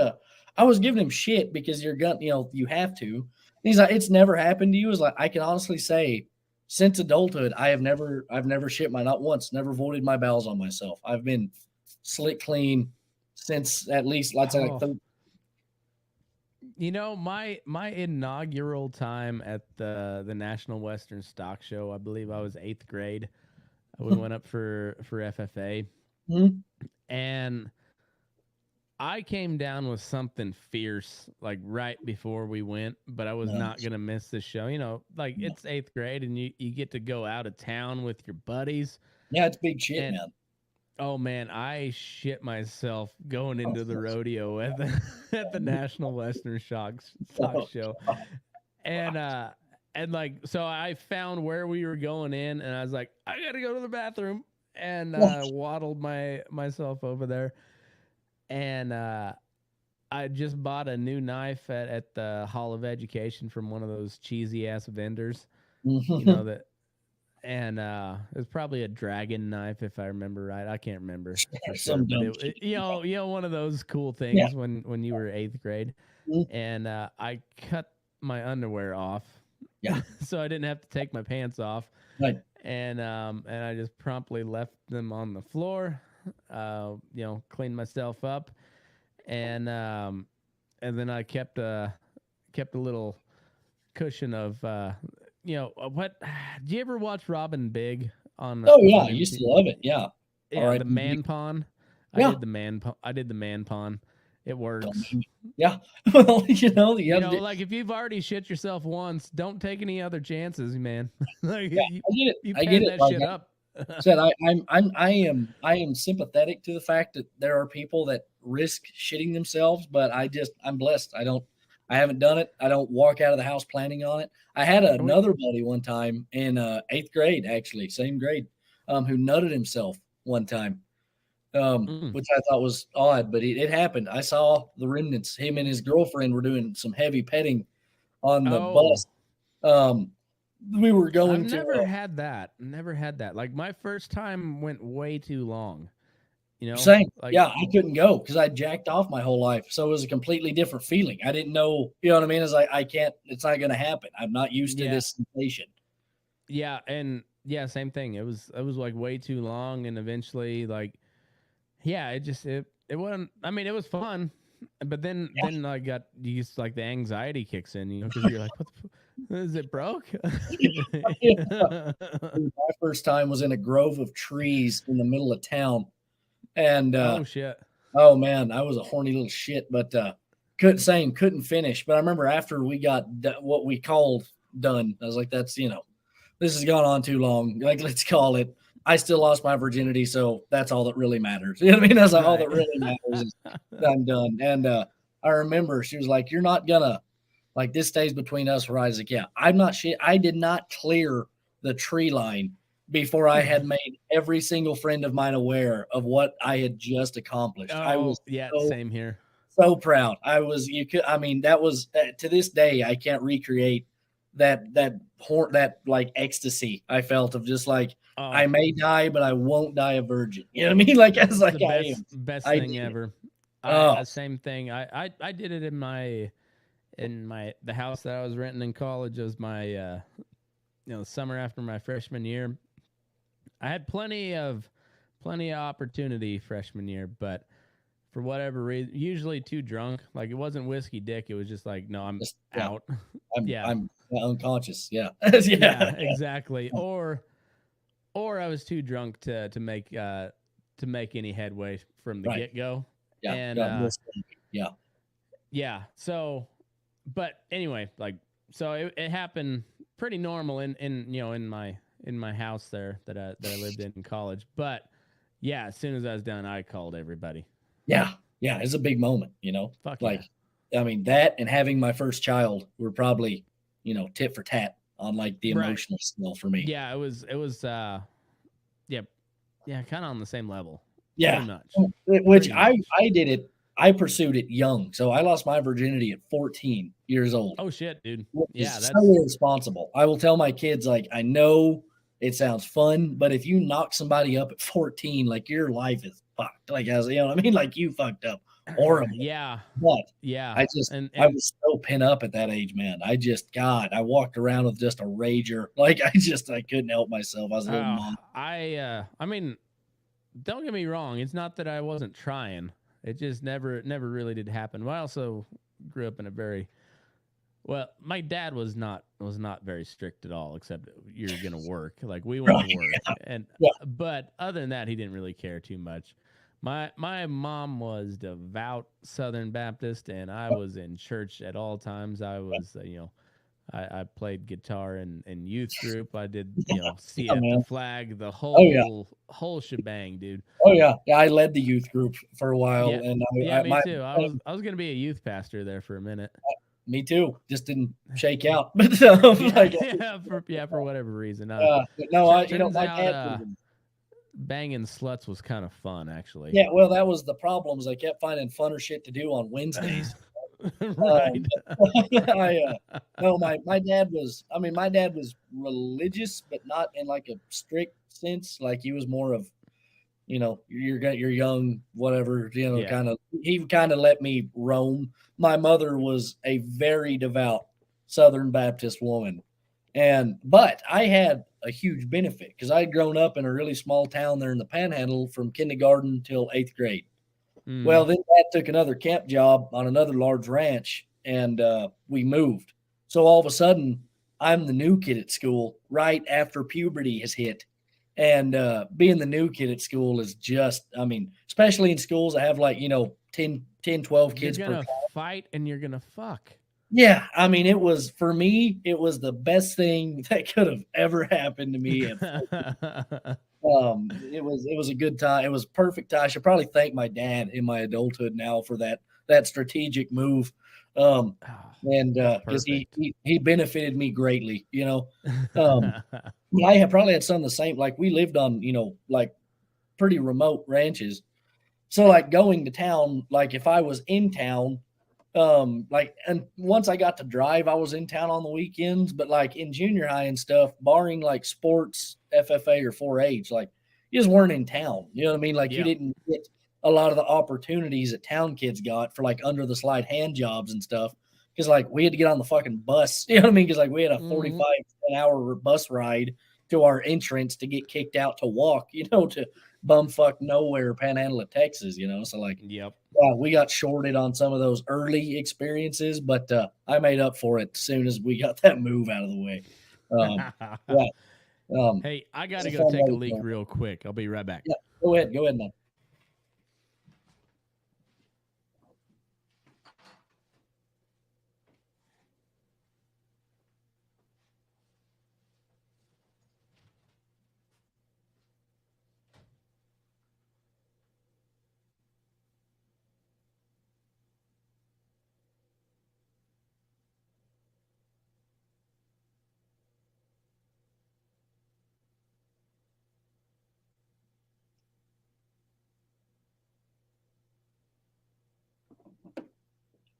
C: I was giving him shit because you're gonna, you have to. And he's like, it's never happened to you. Is like, I can honestly say, since adulthood, I've never shit not once, never voided my bowels on myself. I've been slick clean since at least, let's say, like
B: my inaugural time at the National Western Stock Show, I believe I was 8th grade. We went up for FFA, and I came down with something fierce like right before we went, but I was not gonna miss the show. It's 8th grade, and you get to go out of town with your buddies.
C: Yeah, it's big shit, man.
B: Oh man, I shit myself going into the rodeo at the National Western Stock Show, and like, so I found where we were going in, and I was like, I gotta go to the bathroom, and waddled myself over there, and I just bought a new knife at the Hall of Education from one of those cheesy ass vendors, that. And it was probably a dragon knife, if I remember right. I can't remember for sure, but one of those cool things when you were 8th grade. And I cut my underwear off, so I didn't have to take my pants off.
C: Right.
B: And I just promptly left them on the floor. Cleaned myself up, and then I kept a little cushion of. What? Do you ever watch Robin Big on?
C: Oh yeah, I used to love it. Yeah.
B: Yeah, right. The man pawn. I did the man pawn. It works.
C: Yeah. Well,
B: like if you've already shit yourself once, don't take any other chances, man.
C: I get it. I get it.
B: That shit up.
C: Said I am sympathetic to the fact that there are people that risk shitting themselves, but I'm blessed. I haven't done it. I don't walk out of the house planning on it. I had another buddy one time in 8th grade, actually, same grade, who nutted himself one time, which I thought was odd, but it happened. I saw the remnants. Him and his girlfriend were doing some heavy petting on the bus. We were going
B: I've never had that. Never had that. Like my first time went way too long.
C: Same. I couldn't go because I jacked off my whole life. So it was a completely different feeling. I didn't know, you know what I mean? It's like, I can't, it's not going to happen. I'm not used to this sensation.
B: Yeah. And same thing. It was like way too long. And eventually it wasn't, I mean, it was fun, but then I got used, like the anxiety kicks in, cause you're like, is it broke?
C: My first time was in a grove of trees in the middle of town. And
B: oh shit!
C: Oh man, I was a horny little shit, but couldn't finish. But I remember after we got what we called done, I was like, "That's this has gone on too long. Like, let's call it." I still lost my virginity, so that's all that really matters. You know what I mean? That's like, all that really matters is that I'm done. And I remember she was like, "You're not gonna like this stays between us." Where I was like, "Yeah, I'm not shit. I did not clear the tree line before I had made every single friend of mine aware of what I had just accomplished." I was
B: same here.
C: So proud. That was to this day, I can't recreate that like ecstasy I felt of just like, I may die, but I won't die a virgin. You know what I mean? Like, it's like
B: the best thing ever. Same thing. I did it in the house that I was renting in college. It was my, summer after my freshman year. I had plenty of opportunity freshman year, but for whatever reason, usually too drunk. Like, it wasn't whiskey dick. It was just like, no, I'm out.
C: I'm unconscious. Yeah.
B: Yeah, exactly. Or I was too drunk to make any headway from the get go.
C: Yeah.
B: And yeah. So, but anyway, like, so it happened pretty normal in my house there that I lived in college. But yeah, as soon as I was done, I called everybody.
C: Yeah. It's a big moment,
B: Fuck
C: like, yeah. I mean, that and having my first child were probably, tit for tat on like the emotional scale for me.
B: Yeah, it was kind of on the same level.
C: Yeah.
B: Pretty much.
C: Which I did it. I pursued it young. So I lost my virginity at 14 years old.
B: Oh shit, dude.
C: Which
B: Yeah,
C: is
B: that's
C: so irresponsible. I will tell my kids, like, I know it sounds fun, but if you knock somebody up at 14, like your life is fucked. Like, as you know what I mean? Like you fucked up horrible.
B: yeah,
C: But
B: yeah,
C: I
B: and
C: was so pent up at that age, man. God, I walked around with just a rager. Like I couldn't help myself. I was a little mom.
B: I mean, don't get me wrong. It's not that I wasn't trying. It just never really did happen. Well, I also grew up in a very well. My dad was not very strict at all. Except you're gonna work. Like we went to work, and
C: Yeah.
B: but other than that, he didn't really care too much. My mom was devout Southern Baptist, and I was in church at all times. I was I played guitar in youth group. I did,
C: Yeah,
B: CF the
C: man.
B: flag, the
C: Oh yeah.
B: whole shebang, dude.
C: Oh yeah. Yeah. I led the youth group for a while,
B: Yeah,
C: and
B: yeah, me
C: my
B: too. I was gonna be a youth pastor there for a minute.
C: me too. Just didn't shake out, but
B: Yeah,
C: like,
B: for whatever reason.
C: but no,
B: Turns
C: my
B: out
C: dad.
B: banging sluts was kind of fun, actually.
C: Yeah, well, that was the problems. I kept finding funner shit to do on Wednesdays.
B: Right.
C: No, my dad was. I mean, my dad was religious, but not in like a strict sense. Like he was more of, you're young, whatever.
B: Yeah.
C: Kind of. He kind of let me roam. My mother was a very devout Southern Baptist woman, but I had a huge benefit because I'd grown up in a really small town there in the Panhandle from kindergarten till 8th grade. Well,
B: Mm.
C: then Dad took another camp job on another large ranch, and we moved. So all of a sudden, I'm the new kid at school right after puberty has hit. And being the new kid at school is just, I mean, especially in schools that have like, 10, 12
B: You're
C: kids per
B: gonna
C: class.
B: fight and you're gonna fuck.
C: Yeah, I mean, it was for me, it was the best thing that could have ever happened to me. It was a good time. It was perfect time. I should probably thank my dad in my adulthood now for that strategic move. Um, and
B: That's
C: because he,
B: perfect.
C: he benefited me greatly, I have probably had some of the same. Like we lived on, like pretty remote ranches. So like going to town, like if I was in town, like and once I got to drive, I was in town on the weekends, but like in junior high and stuff, barring like sports, FFA or 4-H, like you just weren't in town. You know what I mean? Like you
B: Yep.
C: didn't get a lot of the opportunities that town kids got for like under the slide hand jobs and stuff. Cause like we had to get on the fucking bus. You know what I mean? Cause like we had a
B: Mhm.
C: 45 an hour bus ride to our entrance to get kicked out to walk, to bumfuck nowhere panhandle of Texas, So like
B: Yep.
C: we got shorted on some of those early experiences, but I made up for it as soon as we got that move out of the way. Um, yeah,
B: Hey, I
C: it's
B: gotta
C: a
B: go
C: fun
B: take a
C: way.
B: leak real quick. I'll be right back.
C: Yeah, go ahead, man.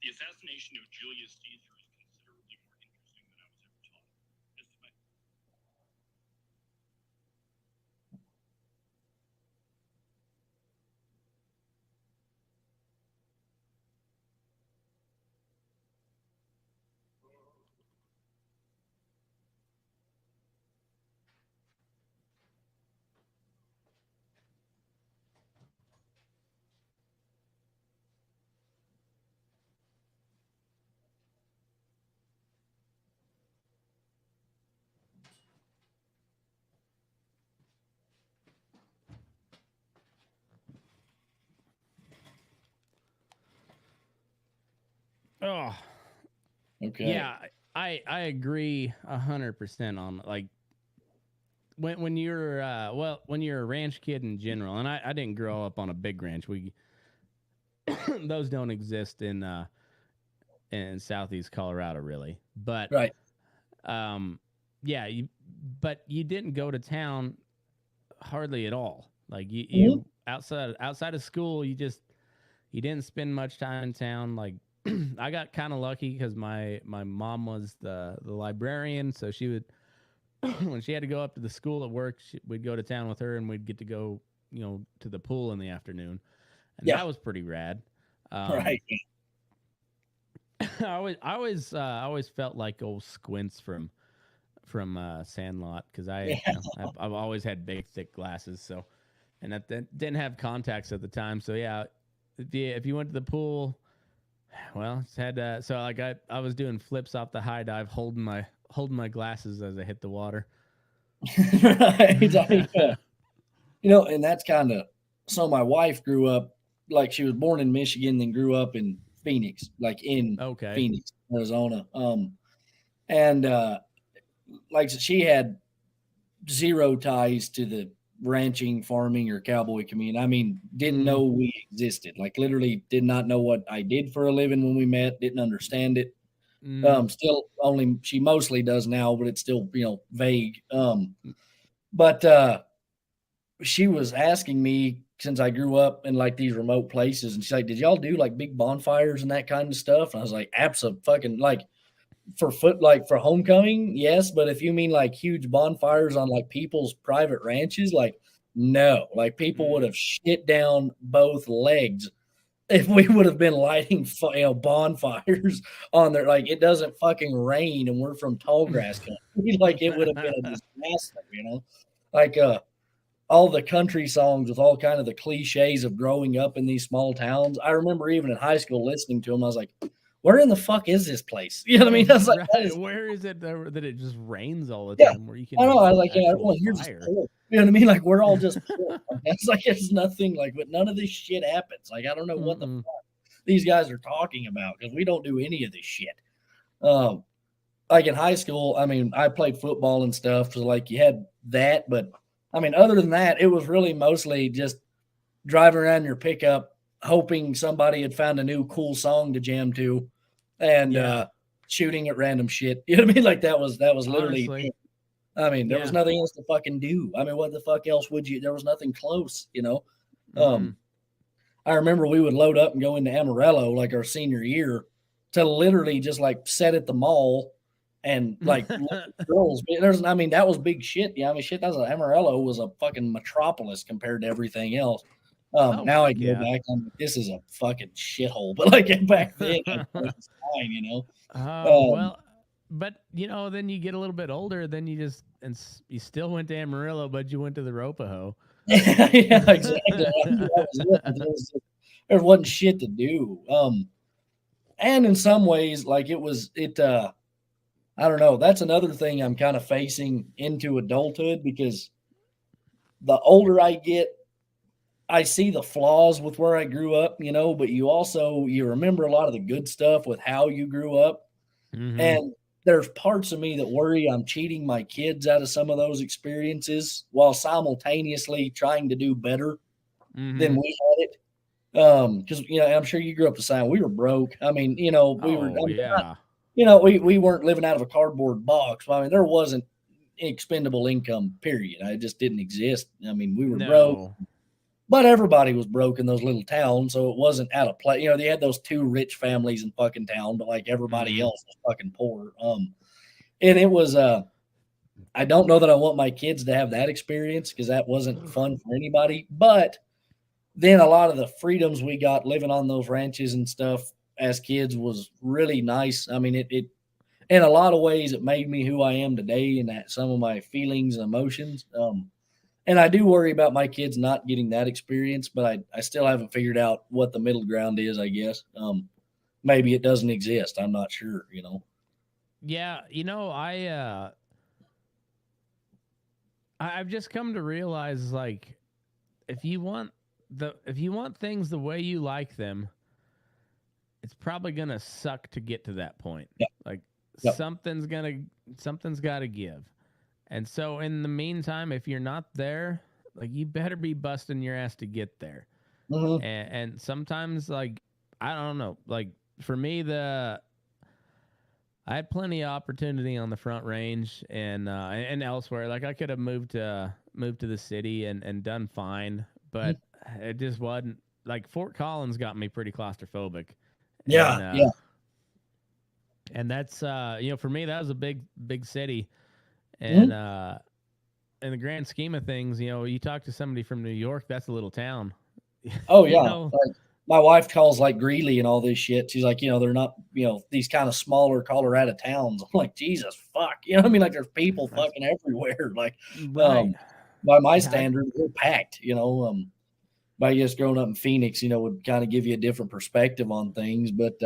D: The assassination of Julius Caesar is considerably more interesting than I was ever taught. This is my
B: Oh,
C: Okay.
B: yeah. I agree 100% on like when you're when you're a ranch kid in general, and I didn't grow up on a big ranch. We those don't exist in southeast Colorado really, but
C: Right.
B: um yeah, but you didn't go to town hardly at all. Like you
C: Mhm.
B: outside of school, you just he didn't spend much time in town. Like I got kind of lucky because my mom was the librarian, so she would when she had to go up to the school at work, we'd go to town with her, and we'd get to go, to the pool in the afternoon, and
C: Yeah.
B: that was pretty rad.
C: Right.
B: I always felt like old Squints from Sandlot because I've always had big thick glasses, so and that didn't have contacts at the time, so yeah, if you went to the pool, well, it's had so like I was doing flips off the high dive, holding my glasses as I hit the water.
C: Right. And that's kind of so. My wife grew up like she was born in Michigan, then grew up in Phoenix, like in
B: Okay.
C: Phoenix, Arizona. And like she had zero ties to the ranching, farming, or cowboy community. I mean, didn't know we existed. Like literally, did not know what I did for a living when we met. Didn't understand it. Still, only she mostly does now, but it's still vague. But she was asking me since I grew up in like these remote places, and she's like, "Did y'all do like big bonfires and that kind of stuff?" And I was like, "Absolutely, like for homecoming, yes, but if you mean like huge bonfires on like people's private ranches, like no, like people would have shit down both legs if we would have been lighting bonfires on there. Like it doesn't fucking rain, and we're from tall grass country. Like it would have been a disaster, like all the country songs with all kind of the cliches of growing up in these small towns. I remember even in high school listening to them. I was like, where in the fuck is this place? You know what I mean? I was like,
B: right. Where is it that it just rains all the
C: Yeah,
B: time? Where you can
C: I know. I was like,
B: actual
C: everyone here's just
B: fire.
C: poor. You know what I mean? Like we're all just poor. It's like there's nothing like, but none of this shit happens. Like I don't know what the fuck these guys are talking about because we don't do any of this shit. Like in high school, I mean, I played football and stuff, so like you had that, but I mean, other than that, it was really mostly just driving around your pickup, hoping somebody had found a new cool song to jam to, and shooting at random shit. You know what I mean? Like that was literally.
B: Honestly.
C: I mean, there was nothing else to fucking do. I mean, what the fuck else would you? There was nothing close, I remember we would load up and go into Amarillo like our senior year to literally just like sit at the mall and like girls. I mean, that was big shit. Yeah, I mean, shit. Amarillo was a fucking metropolis compared to everything else. Now I go back, I'm like, this is a fucking shithole. But like back then, it was fine,
B: well, but then you get a little bit older, then you still went to Amarillo, but you went to the Ropaho.
C: Yeah, exactly. There wasn't shit to do. And in some ways, like I don't know. That's another thing I'm kind of facing into adulthood because the older I get, I see the flaws with where I grew up, but you remember a lot of the good stuff with how you grew up. And there's parts of me that worry I'm cheating my kids out of some of those experiences while simultaneously trying to do better than we had it. Because I'm sure you grew up the same. We were broke. I mean, we weren't living out of a cardboard box. I mean, there wasn't expendable income. Period. It just didn't exist. I mean, we were broke, but everybody was broke in those little towns, so it wasn't out of place. They had those two rich families in fucking town, but like everybody else was fucking poor. And it was I don't know that I want my kids to have that experience because that wasn't fun for anybody. But then a lot of the freedoms we got living on those ranches and stuff as kids was really nice. I mean, it in a lot of ways it made me who I am today and that some of my feelings and emotions. And I do worry about my kids not getting that experience, but I still haven't figured out what the middle ground is, I guess. Maybe it doesn't exist. I'm not sure,
B: Yeah, I've just come to realize like if you want things the way you like them, it's probably gonna suck to get to that point.
C: Yep.
B: Like
C: Yep.
B: something's got to give. And so in the meantime, if you're not there, like you better be busting your ass to get there. And sometimes like I don't know, like for me I had plenty of opportunity on the Front Range and elsewhere. Like I could have moved to the city and done fine, but it just wasn't like Fort Collins got me pretty claustrophobic.
C: Yeah,
B: And,
C: yeah.
B: And that's for me that was a big city, and
C: Mhm.
B: in the grand scheme of things, you talk to somebody from New York, that's a little town.
C: Oh
B: you
C: yeah.
B: know,
C: Like my wife calls like Greeley and all this shit. She's like, they're not, these kind of smaller Colorado towns. I'm like, Jesus fuck. You know what I mean? Like there's people
B: that's
C: fucking everywhere. Like,
B: right.
C: by my
B: Yeah,
C: standards, we're packed, But I guess growing up in Phoenix, would kind of give you a different perspective on things. But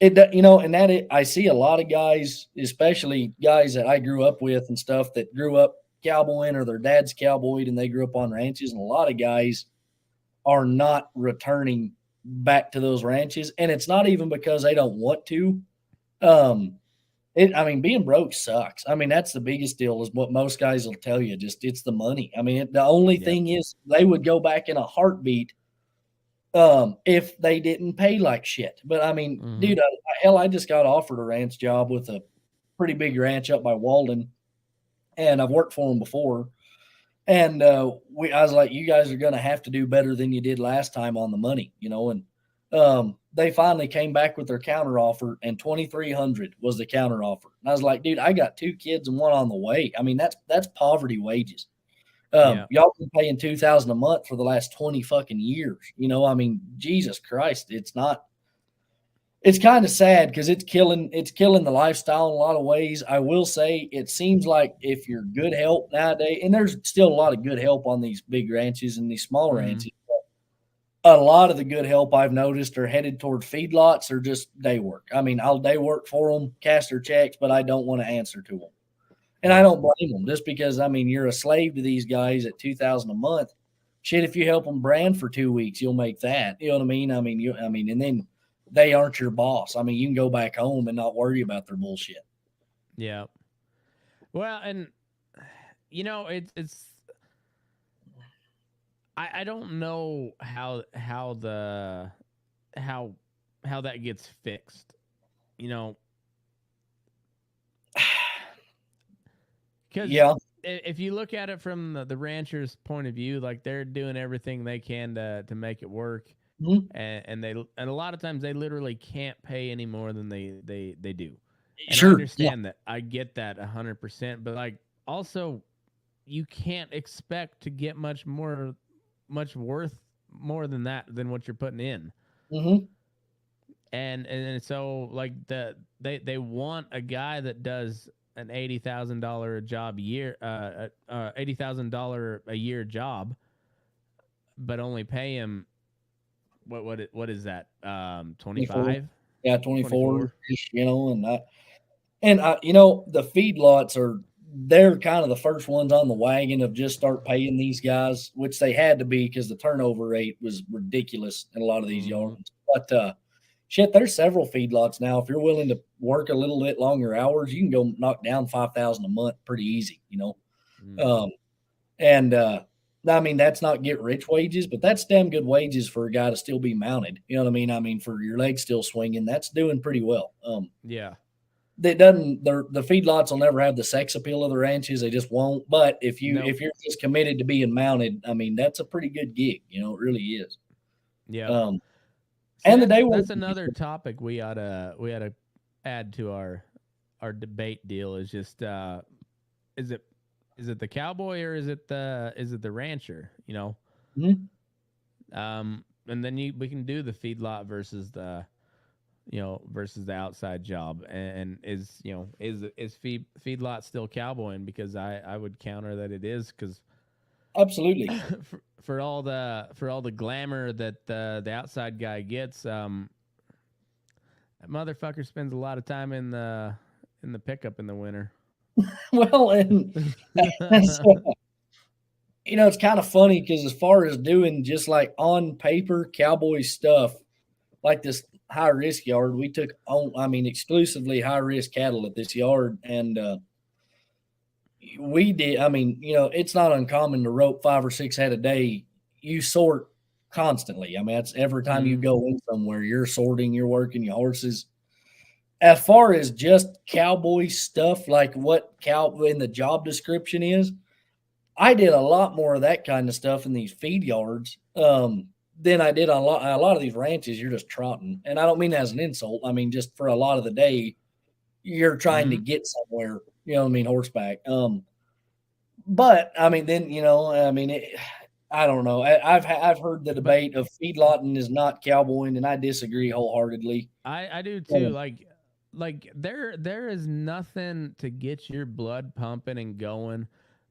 C: I see a lot of guys, especially guys that I grew up with and stuff that grew up cowboying or their dad's cowboyed and they grew up on ranches, and a lot of guys are not returning back to those ranches, and it's not even because they don't want to. Um, being broke sucks. I mean, that's the biggest deal is what most guys will tell you. Just it's the money. I mean, the only
B: yep.
C: thing is they would go back in a heartbeat if they didn't pay like shit. But I mean,
B: Mm-hmm.
C: dude, hell, I just got offered a ranch job with a pretty big ranch up by Walden, and I've worked for them before. And I was like, you guys are going to have to do better than you did last time on the money, And they finally came back with their counter offer, and 2,300 was the counter offer. And I was like, dude, I got 2 kids and one on the way. I mean, that's poverty wages.
B: Yeah.
C: Y'all been paying 2,000 a month for the last 20 fucking years. I mean, Jesus Christ, it's not. It's kind of sad because it's killing the lifestyle in a lot of ways. I will say it seems like if you're good help nowadays, and there's still a lot of good help on these big ranches and these small
B: Mm-hmm.
C: ranches, but a lot of the good help I've noticed are headed toward feedlots or just day work. I mean, I'll day work for them, cash their checks, but I don't want to answer to them. And I
B: Yeah.
C: don't blame them just because, I mean, you're a slave to these guys at 2,000 a month. Shit, if you help them brand for 2 weeks, you'll make that. You know what I mean? And then they aren't your boss. I mean, you can go back home and not worry about their bullshit.
B: Yeah. Well, and it's I don't know how that gets fixed. Because
C: Yeah.
B: if you look at it from the rancher's point of view, like they're doing everything they can to make it work,
C: Mhm.
B: and a lot of times they literally can't pay any more than they do. And I
C: Sure. Yeah.
B: understand that. I get that 100%. But like also, you can't expect to get much worth more than that than what you're putting in.
C: Mm-hmm.
B: And so like they want a guy that does an $80,000 job a year, $80,000 a year job, but only pay him what is that? 25?
C: Yeah, 24,
B: 24?
C: the feedlots they're kind of the first ones on the wagon of just start paying these guys, which they had to be because the turnover rate was ridiculous in a lot of these
B: Mm-hmm.
C: yards. But shit, there's several feedlots now. If you're willing to work a little bit longer hours, you can go knock down 5,000 a month pretty easy,
B: Mm-hmm.
C: I mean, that's not get rich wages, but that's damn good wages for a guy to still be mounted. You know what I mean? I mean, for your legs still swinging, that's doing pretty well.
B: Yeah.
C: The feedlots will never have the sex appeal of the ranches. They just won't. But if you're just committed to being mounted, I mean, that's a pretty good gig. It really is.
B: Yeah.
C: And the day
B: that's another topic we ought to add to our debate deal is just is it the cowboy or is it the rancher?
C: Mhm.
B: And then we can do the feedlot versus the outside job, and is feedlot still cowboying? Because I would counter that it is, because
C: Absolutely.
B: for all the glamour that the outside guy gets, that motherfucker spends a lot of time in the pickup in the winter.
C: Well, and so, it's kind of funny because as far as doing just like on paper cowboy stuff, like this high risk yard, we took on, exclusively high risk cattle at this yard. And we did, it's not uncommon to rope 5 or 6 head a day. You sort constantly. I mean, that's every time you go in somewhere, you're sorting, you're working your horses. As far as just cowboy stuff, like what in the job description is, I did a lot more of that kind of stuff in these feed yards. than I did on a lot of these ranches. You're just trotting, and I don't mean that as an insult. I mean just for a lot of the day, you're trying to get somewhere. You know what I mean? Horseback. But I mean, then I mean, I don't know. I've heard the debate of feedlotting is not cowboying, and I disagree wholeheartedly.
B: I do too. Like there is nothing to get your blood pumping and going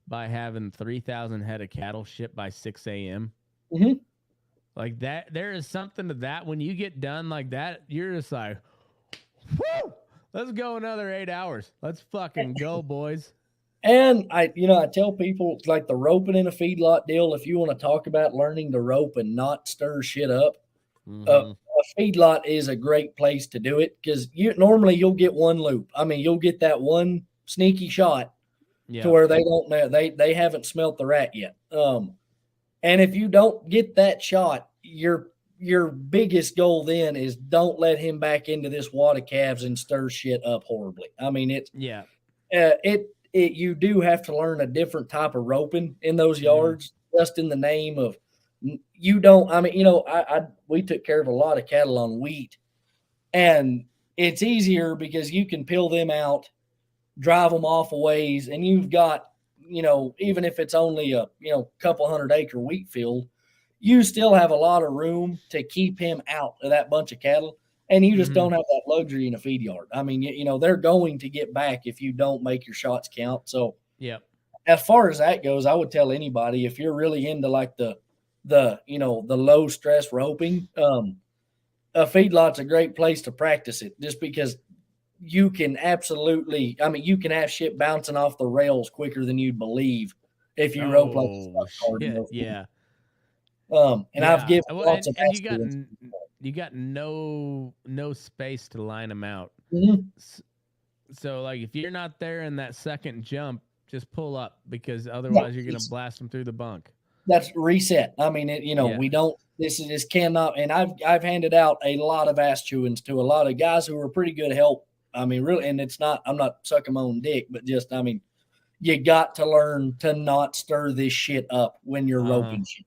B: by having 3,000 head of cattle shipped by 6 a.m.
C: Mm-hmm.
B: Like that, there is something to that. When you get done like that, you're just like, whoo, let's go another 8 hours. Let's fucking go, boys.
C: And I tell people like the roping in a feedlot deal. If you want to talk about learning to rope and not stir shit up, a feedlot is a great place to do it because normally you'll get one loop. I mean, you'll get that one sneaky shot to where they don't know they haven't smelt the rat yet. And if you don't get that shot, your biggest goal then is don't let him back into this wad of calves and stir shit up horribly. I mean, you do have to learn a different type of roping in those yards, just in the name of you don't. I mean, we took care of a lot of cattle on wheat, and it's easier because you can peel them out, drive them off a ways, and you've got, even if it's only a couple 100-acre wheat field, you still have a lot of room to keep him out of that bunch of cattle. And you just don't have that luxury in a feed yard. I mean, they're going to get back if you don't make your shots count. So, as far as that goes, I would tell anybody if you're really into like the low stress roping, a feedlot's a great place to practice it. Just because you can absolutely, I mean, you can have shit bouncing off the rails quicker than you'd believe if you rope like a stuff card. I've given lots of
B: you got no space to line them out. So like if you're not there in that second jump, just pull up because otherwise you're gonna blast them through the bunk.
C: That's reset. I mean, we don't. This cannot. And I've handed out a lot of ass chewings to a lot of guys who are pretty good help. I mean, really, and it's not. I'm not sucking my own dick, but just I mean, you got to learn to not stir this shit up when you're roping shit.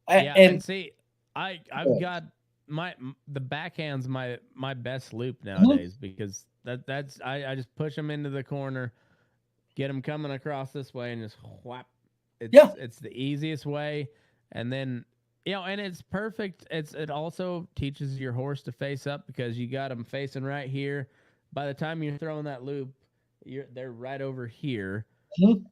B: And see, I've got the backhand's my best loop nowadays because that's I just push them into the corner, get them coming across this way, and just whap. It's the easiest way, and then and it's perfect. It also teaches your horse to face up because you got them facing right here. By the time you're throwing that loop, they're right over here,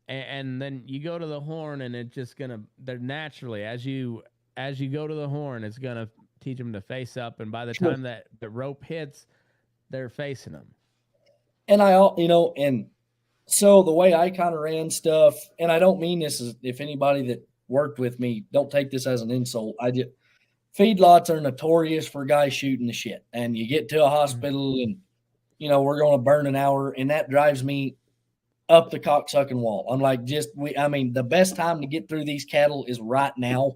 B: and then you go to the horn, and it's just they're naturally as you go to the horn, it's gonna teach them to face up, and by the time that the rope hits, they're facing them.
C: And and so the way I kind of ran stuff, and I don't mean this as if anybody that worked with me, don't take this as an insult. Feedlots are notorious for guys shooting the shit, and you get to a hospital and we're going to burn an hour, and that drives me up the cocksucking wall. I'm like, the best time to get through these cattle is right now.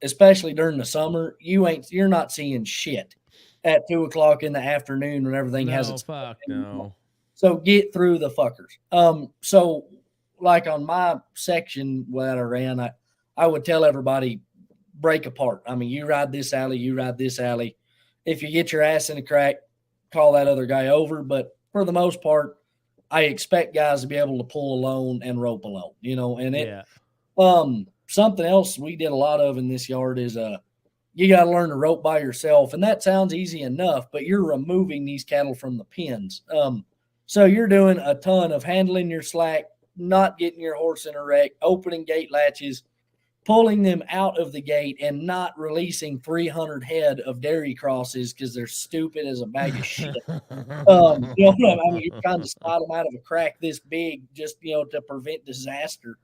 C: Especially during the summer, you're not seeing shit at 2:00 in the afternoon when everything has its
B: fuck no.
C: So get through the fuckers. So like on my section that I ran, I would tell everybody break apart. I mean, you ride this alley, you ride this alley. If you get your ass in a crack, call that other guy over. But for the most part, I expect guys to be able to pull alone and rope alone, and something else we did a lot of in this yard is you got to learn to rope by yourself. And that sounds easy enough, but you're removing these cattle from the pens. So you're doing a ton of handling your slack, not getting your horse in a wreck, opening gate latches, pulling them out of the gate, and not releasing 300 head of dairy crosses because they're stupid as a bag of shit. I mean? You're trying to spot them out of a crack this big just, to prevent disaster.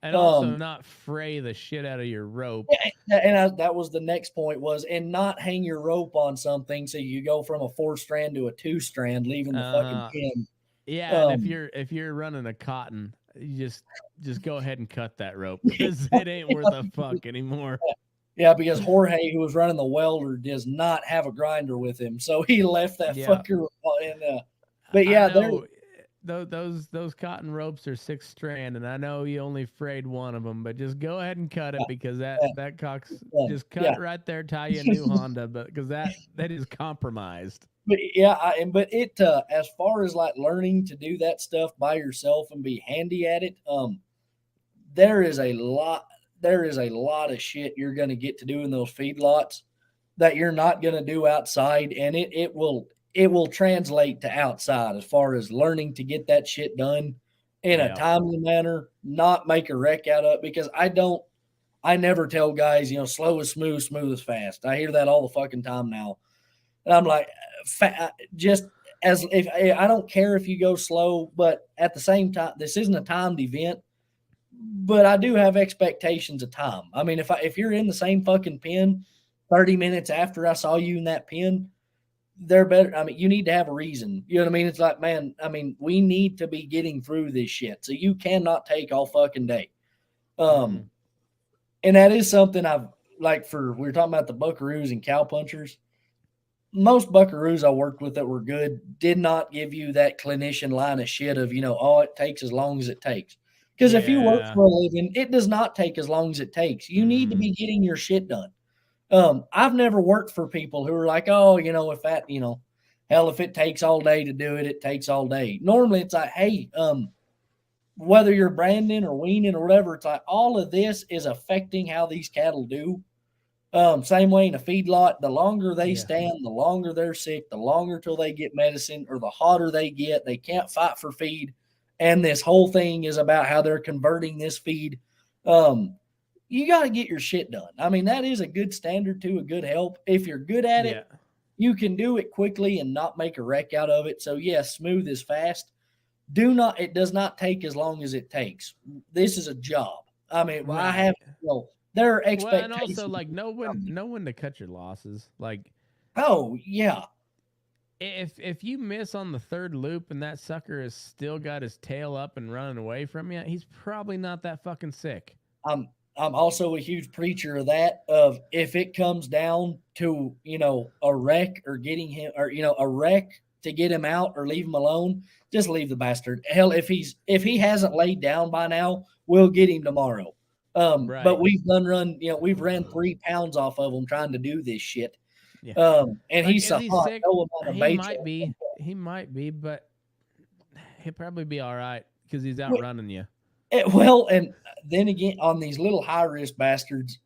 B: And also not fray the shit out of your rope.
C: And that was the next point and not hang your rope on something so you go from a 4-strand to a 2-strand, leaving the fucking pin.
B: Yeah, and if you're running a cotton, you just go ahead and cut that rope because it ain't worth a fuck anymore.
C: Yeah, because Jorge, who was running the welder, does not have a grinder with him, so he left that fucker in. But yeah,
B: those cotton ropes are 6 strand, and I know you only frayed one of them, but just go ahead and cut it because that cock's just cut it right there. Tie you a new Honda, but because that is compromised.
C: But yeah, but it as far as like learning to do that stuff by yourself and be handy at it, there is a lot of shit you're going to get to do in those feedlots that you're not going to do outside, and it will translate to outside as far as learning to get that shit done in a timely manner, not make a wreck out of it. Because I never tell guys, slow is smooth, smooth is fast. I hear that all the fucking time now, and I'm like, just as if I don't care if you go slow, but at the same time, this isn't a timed event. But I do have expectations of time. I mean, if you're in the same fucking pen 30 minutes after I saw you in that pen, they're better. I mean, you need to have a reason. You know what I mean? It's like, man, I mean, we need to be getting through this shit. So you cannot take all fucking day. And that is something I've like we were talking about the buckaroos and cowpunchers. Most buckaroos I worked with that were good did not give you that clinician line of shit of, it takes as long as it takes. Because if you work for a living, it does not take as long as it takes. You need to be getting your shit done. I've never worked for people who are like, oh, if that, hell, if it takes all day to do it, it takes all day. Normally it's like, hey, whether you're branding or weaning or whatever, it's like all of this is affecting how these cattle do. Same way in a feedlot, the longer they stand, the longer they're sick, the longer till they get medicine, or the hotter they get, they can't fight for feed. And this whole thing is about how they're converting this feed. You got to get your shit done. I mean, that is a good standard to a good help. If you're good at it, you can do it quickly and not make a wreck out of it. So yes, smooth is fast. It does not take as long as it takes. This is a job. I mean, I have, there are expectations.
B: Well, and also like know when to cut your losses. Like,
C: oh yeah.
B: If you miss on the third loop and that sucker has still got his tail up and running away from you, he's probably not that fucking sick.
C: I'm also a huge preacher of that. Of if it comes down to a wreck or getting him, or a wreck to get him out or leave him alone, just leave the bastard. Hell, if he hasn't laid down by now, we'll get him tomorrow. But we've we've ran 3 pounds off of him trying to do this shit.
B: Yeah.
C: And he's sick.
B: He might be, but he'll probably be all right because he's outrunning you.
C: And then again, on these little high risk bastards,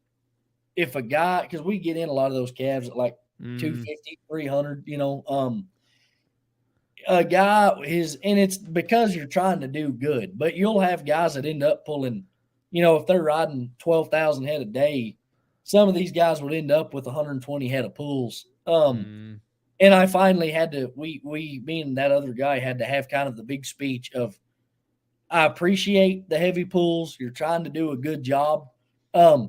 C: if a guy, because we get in a lot of those calves at like 250, 300, a guy and it's because you're trying to do good, but you'll have guys that end up pulling, if they're riding 12,000 head a day, some of these guys would end up with 120 head of pulls. And I finally had to, me and that other guy had to have kind of the big speech of, I appreciate the heavy pulls. You're trying to do a good job.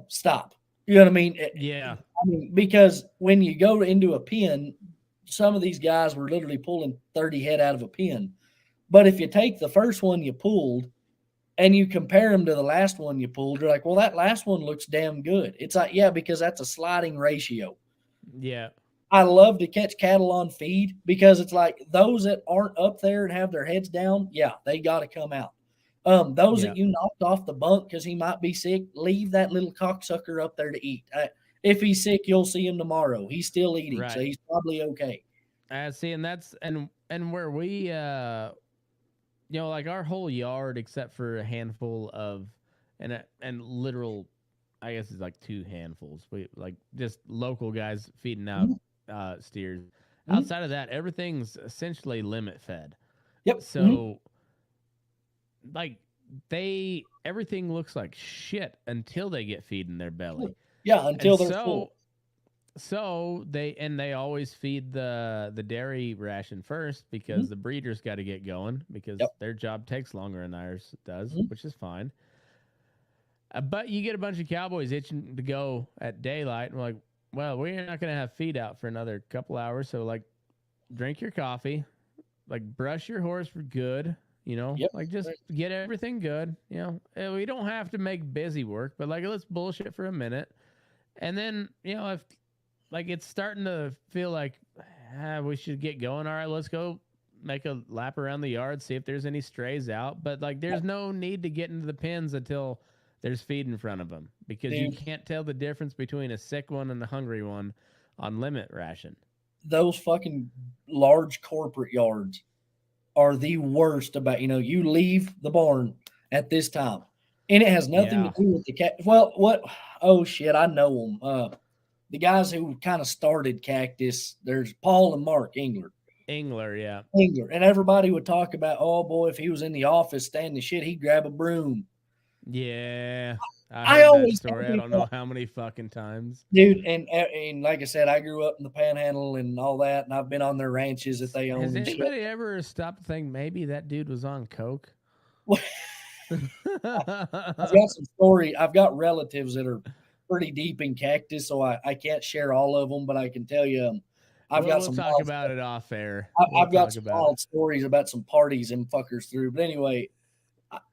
C: Stop. You know what I mean?
B: Yeah.
C: I mean, because when you go into a pen, some of these guys were literally pulling 30 head out of a pen. But if you take the first one you pulled and you compare them to the last one you pulled, you're like, well, that last one looks damn good. It's like, yeah, because that's a sliding ratio.
B: Yeah.
C: I love to catch cattle on feed because it's like those that aren't up there and have their heads down, yeah, they got to come out. Those that you knocked off the bunk because he might be sick, leave that little cocksucker up there to eat. If he's sick, you'll see him tomorrow. He's still eating, so he's probably okay.
B: See, and that's and where we, like our whole yard, except for a handful of, and literal, I guess it's like 2 handfuls. We like just local guys feeding out steers. Outside of that, everything's essentially limit fed.
C: Yep.
B: So. Like everything looks like shit until they get feed in their belly.
C: Yeah, until they're full.
B: So they always feed the dairy ration first because the breeders got to get going because their job takes longer than ours does, which is fine. But you get a bunch of cowboys itching to go at daylight, and we're like, well, we're not going to have feed out for another couple hours, so like, drink your coffee, like brush your horse for good. Like just get everything good. We don't have to make busy work, but like let's bullshit for a minute. And then, if like it's starting to feel like we should get going. All right, let's go make a lap around the yard, see if there's any strays out. But like, there's no need to get into the pens until there's feed in front of them, because you
C: Dude.
B: can't tell the difference between a sick one and a hungry one on limit ration.
C: Those fucking large corporate yards are the worst about, you leave the barn at this time and it has nothing
B: Yeah.
C: to do with the cat. Well, what? Oh shit. I know them. The guys who kind of started Cactus, there's Paul and Mark
B: Engler, yeah.
C: And everybody would talk about, oh boy, if he was in the office standing shit, he'd grab a broom.
B: Yeah. I
C: I
B: heard that
C: always
B: story.
C: tell
B: I don't know
C: people,
B: how many fucking times.
C: dude, and like I said, I grew up in the Panhandle and all that, and I've been on their ranches that they own
B: Has
C: and shit.
B: anybody ever stopped to think maybe that dude was on coke?
C: I've got relatives that are pretty deep in Cactus, so I can't share all of them, but I can tell you,
B: we'll talk about it off air.
C: I've got some wild stories about some parties and fuckers through. But anyway,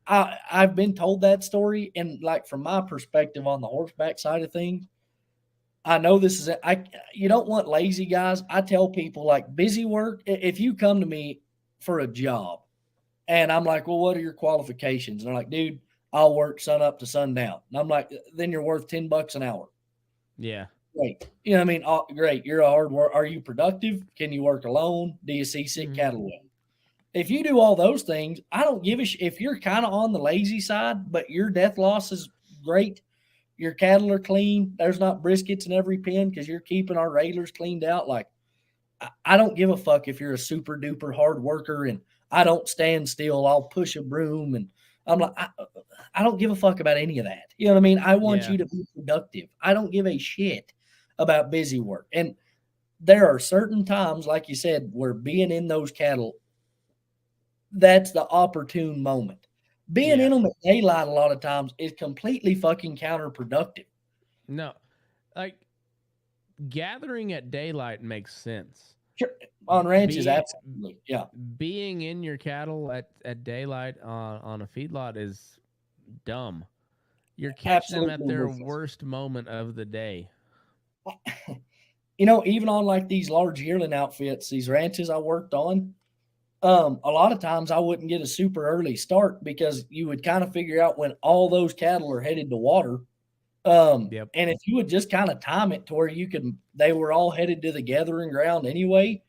C: I've been told that story, and like from my perspective on the horseback side of things, I know this is you don't want lazy guys. I tell people like busy work. If you come to me for a job, and I'm like, well, what are your qualifications? And they're like, dude, I'll work sun up to sundown. And I'm like, then you're worth $10 an hour.
B: Yeah.
C: Great. You know what I mean? Oh, great. You're a hard worker. Are you productive? Can you work alone? Do you see sick cattle well? If you do all those things, I don't give a shit. If you're kind of on the lazy side, but your death loss is great, your cattle are clean, there's not briskets in every pen because you're keeping our railers cleaned out. Like, I don't give a fuck if you're a super duper hard worker and I don't stand still. I'll push a broom and I'm like, I don't give a fuck about any of that. You know what I mean? I want you to be productive. I don't give a shit about busy work. And there are certain times, like you said, where being in those cattle, that's the opportune moment. Being in them at daylight a lot of times is completely fucking counterproductive.
B: No, like gathering at daylight makes sense.
C: Sure. On ranches, absolutely. Yeah.
B: Being in your cattle at daylight on a feedlot is dumb. You're catching them at their worst moment of the day.
C: Even on like these large yearling outfits, these ranches I worked on, a lot of times I wouldn't get a super early start because you would kind of figure out when all those cattle are headed to water. And if you would just kind of time it to where they were all headed to the gathering ground anyway,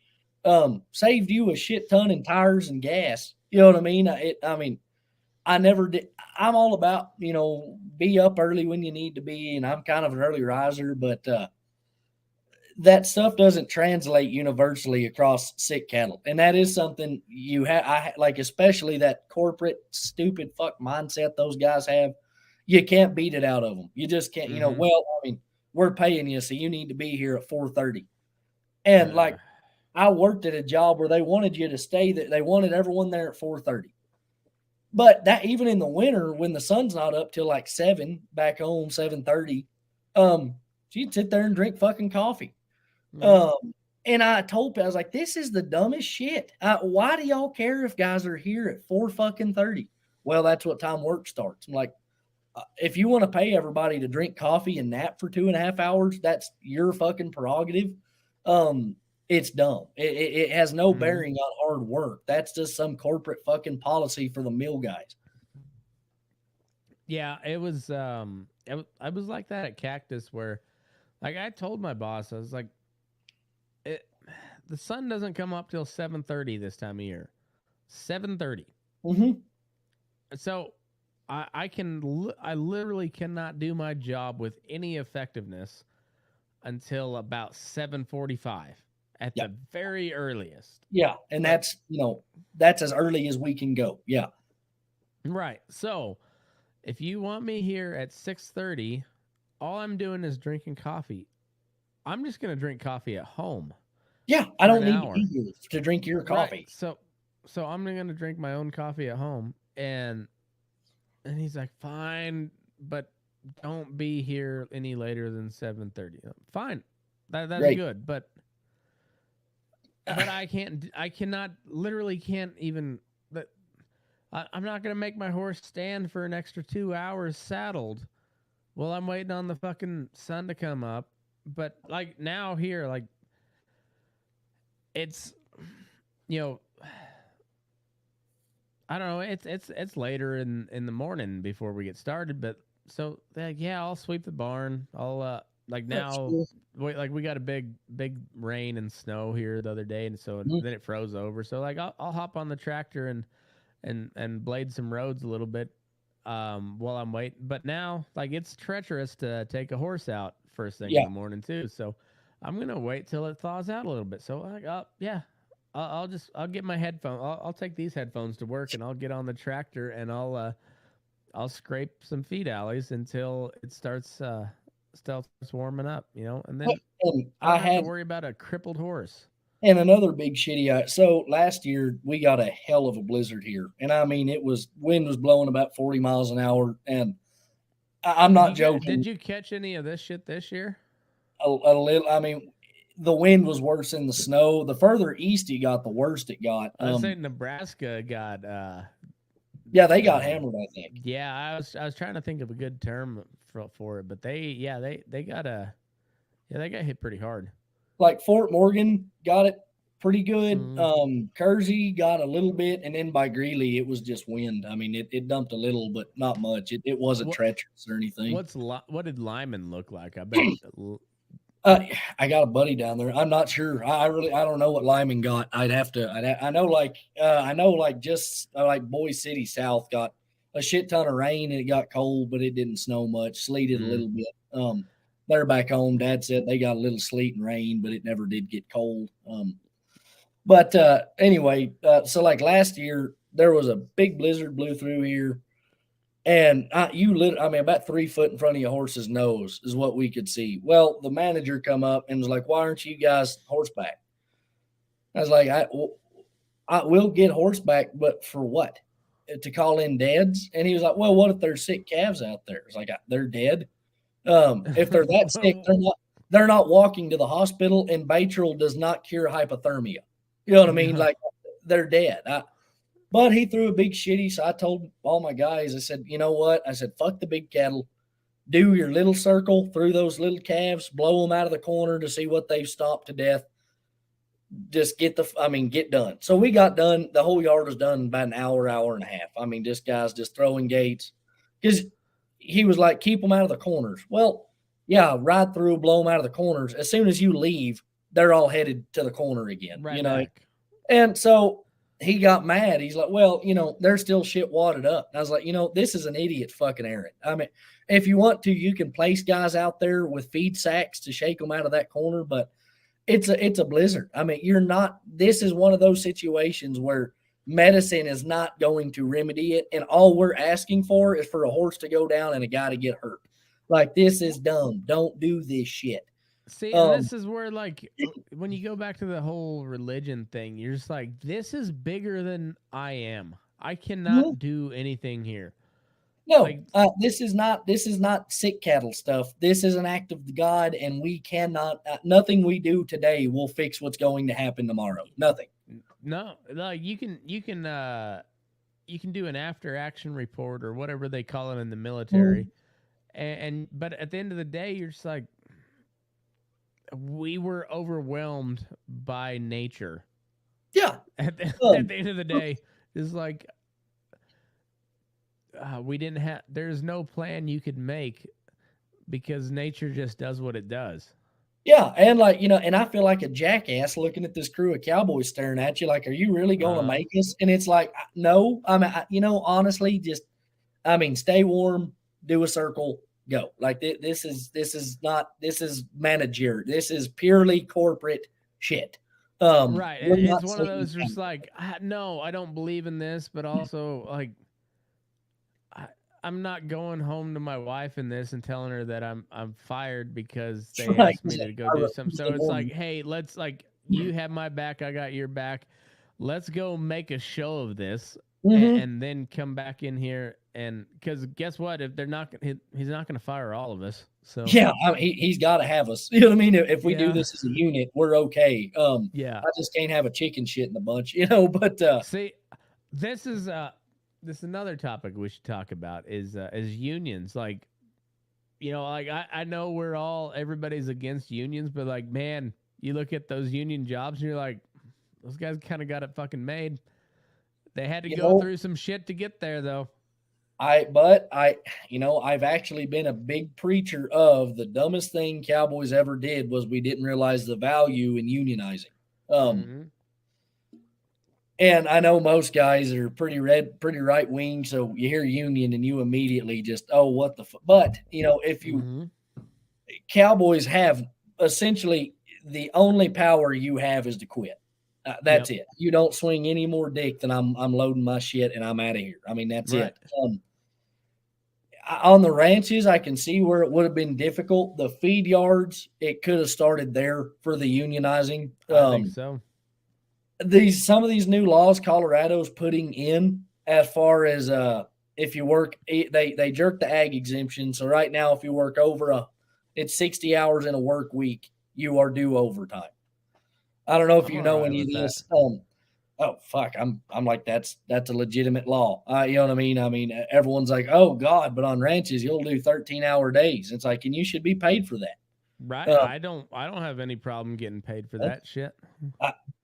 C: saved you a shit ton in tires and gas. You know what I mean? I never did. I'm all about, be up early when you need to be. And I'm kind of an early riser, but, that stuff doesn't translate universally across sick cattle. And that is something you have, especially that corporate stupid fuck mindset those guys have. You can't beat it out of them. You just can't, we're paying you, so you need to be here at 4:30. And I worked at a job where they wanted you to stay there. They wanted everyone there at 4:30. But that even in the winter, when the sun's not up till like 7, back home, 7:30, you'd sit there and drink fucking coffee. And I told people, I was like, this is the dumbest shit. Why do y'all care if guys are here at 4:30? Well, that's what time work starts. I'm like, if you want to pay everybody to drink coffee and nap for 2.5 hours, that's your fucking prerogative. It's dumb. It has no bearing on hard work. That's just some corporate fucking policy for the mill guys.
B: Yeah, it was. I was like that at Cactus, where, like, I told my boss, I was like, the sun doesn't come up till 7:30 this time of year. 7:30. So I literally cannot do my job with any effectiveness until about 7:45 at the very earliest.
C: Yeah, and that's as early as we can go. Yeah.
B: Right. So if you want me here at 6:30, all I'm doing is drinking coffee. I'm just going to drink coffee at home.
C: Yeah, I don't need to be here to drink your coffee.
B: Right. So I'm going to drink my own coffee at home. And he's like, fine, but don't be here any later than 7:30. Fine. That's good. But I literally can't even, I'm not going to make my horse stand for an extra 2 hours saddled while I'm waiting on the fucking sun to come up. But like now here, like, it's, I don't know. It's later in the morning before we get started, but so yeah, I'll sweep the barn. I'll like
C: That's
B: now.
C: cool.
B: Wait, like we got a big rain and snow here the other day, and so
C: Mhm.
B: then it froze over. So like I'll hop on the tractor and blade some roads a little bit while I'm waiting. But now like it's treacherous to take a horse out first thing in
C: Yeah.
B: the morning too. So I'm gonna wait till it thaws out a little bit. So like yeah, I'll get my headphone. I'll take these headphones to work and I'll get on the tractor and I'll scrape some feed alleys until it starts warming up, you know, and then
C: And
B: I don't have to worry about a crippled horse.
C: and another big shitty. So last year we got a hell of a blizzard here, and I mean it was wind was blowing about 40 miles an hour, and I'm not joking.
B: Did you catch any of this shit this year?
C: A little. I mean, the wind was worse than the snow. The further east you got, the worse it got.
B: I say Nebraska got
C: Yeah, they got hammered. I think.
B: yeah, I was trying to think of a good term for it, but they got they got hit pretty hard.
C: Like Fort Morgan got it pretty good.
B: Mhm.
C: Kersey got a little bit, and then by Greeley it was just wind. I mean, it dumped a little, but not much. It wasn't
B: What
C: treacherous or anything.
B: what did Lyman look like? I bet
C: I got a buddy down there. I'm not sure. I don't know what Lyman got. I'd have to. I know like just like Boise City South got a shit ton of rain and it got cold, but it didn't snow much. Sleeted a little bit. They're back home. Dad said they got a little sleet and rain, but it never did get cold. But anyway, so like last year there was a big blizzard blew through here. And I mean, about 3 foot in front of your horse's nose is what we could see. Well, the manager come up and was like, "Why aren't you guys horseback?" I was like, I will get horseback, but for what? To call in deads?" And he was like, "Well, what if there's sick calves out there?" It's like they're dead. If they're that sick, they're not walking to the hospital, and Baytril does not cure hypothermia. You know what I mean?
B: No.
C: Like they're dead. But he threw a big shitty, so I told all my guys, I said, "You know what?" I said, "Fuck the big cattle. Do your little circle through those little calves, blow them out of the corner to see what they've stopped to death. Just get done." So we got done. The whole yard was done in about an hour, hour and a half. I mean, just guys just throwing gates. Because he was like, "Keep them out of the corners." Well, yeah, ride through, blow them out of the corners. As soon as you leave, they're all headed to the corner again,
B: right
C: you know?
B: back.
C: And so he got mad. He's like, "Well, they're still shit wadded up." And I was like, this is an idiot fucking errand. I mean, if you want to, you can place guys out there with feed sacks to shake them out of that corner, but it's a blizzard. I mean, this is one of those situations where medicine is not going to remedy it. And all we're asking for is for a horse to go down and a guy to get hurt. Like, this is dumb. Don't do this shit.
B: See, and this is where, like, when you go back to the whole religion thing, you're just like, this is bigger than I am. I cannot do anything here.
C: No,
B: Like,
C: this is not sick cattle stuff. This is an act of God, and we cannot. Nothing we do today will fix what's going to happen tomorrow. Nothing.
B: no, like you can do an after action report or whatever they call it in the military, and but at the end of the day, you're just like, we were overwhelmed by nature.
C: Yeah.
B: At the end of the day, it's like we didn't have. There's no plan you could make because nature just does what it does.
C: Yeah, and like and I feel like a jackass looking at this crew of cowboys staring at you. Like, are you really going to make us? And it's like, no. I mean, honestly, just stay warm, do a circle, go. Like this is manager. This is purely corporate shit.
B: Right. It's one of those just like, no, I don't believe in this, but also like I'm not going home to my wife in this and telling her that I'm fired because they asked me to go do something. So it's like, hey, let's like you have my back, I got your back. Let's go make a show of this and then come back in here and because guess what? If they're not, he's not going to fire all of us. So
C: yeah, I mean, he's got to have us. You know what I mean? If we do this as a unit, we're okay.
B: Yeah,
C: I just can't have a chicken shit in the bunch, But
B: see, this is another topic we should talk about is unions. Like, like I know everybody's against unions, but like, man, you look at those union jobs and you're like, those guys kind of got it fucking made. They had to
C: You
B: go
C: know,
B: through some shit to get there, though.
C: I've actually been a big preacher of the dumbest thing Cowboys ever did was we didn't realize the value in unionizing.
B: Mm-hmm.
C: And I know most guys are pretty right wing, so you hear union and you immediately just, oh, what the fuck. But if you
B: Mm-hmm.
C: Cowboys have essentially the only power you have is to quit. That's
B: Yep.
C: it. You don't swing any more dick than I'm loading my shit and I'm out of here. I mean, that's
B: Right.
C: it. On the ranches, I can see where it would have been difficult. The feed yards, it could have started there for the unionizing.
B: I think so.
C: Some of these new laws Colorado's putting in, as far as if you work, they jerk the ag exemption. So right now, if you work it's 60 hours in a work week, you are due overtime. I don't know if
B: I'm
C: you know
B: alright
C: any of
B: with
C: this. Oh fuck, I'm like that's a legitimate law. You know what I mean? I mean, everyone's like, oh God, but on ranches you'll do 13-hour days. It's like, and you should be paid for that.
B: Right. I don't have any problem getting paid for that shit.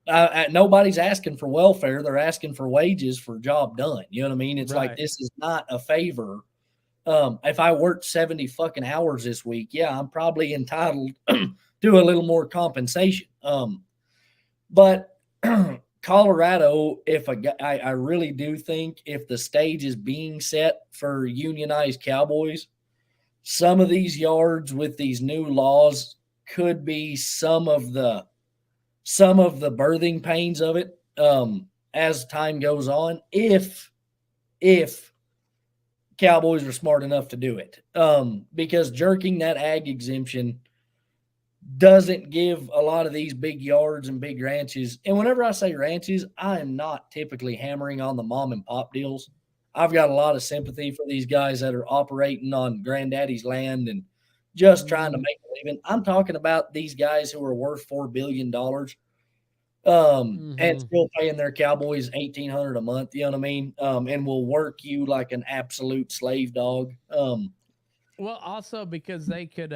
C: Nobody's asking for welfare; they're asking for wages for job done. You know what I mean? It's like,
B: Right.
C: this is not a favor. If I worked 70 fucking hours this week, yeah, I'm probably entitled to a little more compensation. But Colorado, I really do think if the stage is being set for unionized Cowboys, some of these yards with these new laws could be some of the birthing pains of it as time goes on, if Cowboys are smart enough to do it. Because jerking that ag exemption doesn't give a lot of these big yards and big ranches. And whenever I say ranches, I am not typically hammering on the mom and pop deals. I've got a lot of sympathy for these guys that are operating on granddaddy's land and just trying to make a living. I'm talking about these guys who are worth $4 billion and still paying their Cowboys $1,800 a month. You know what I mean? And will work you like an absolute slave dog.
B: Well, also because they could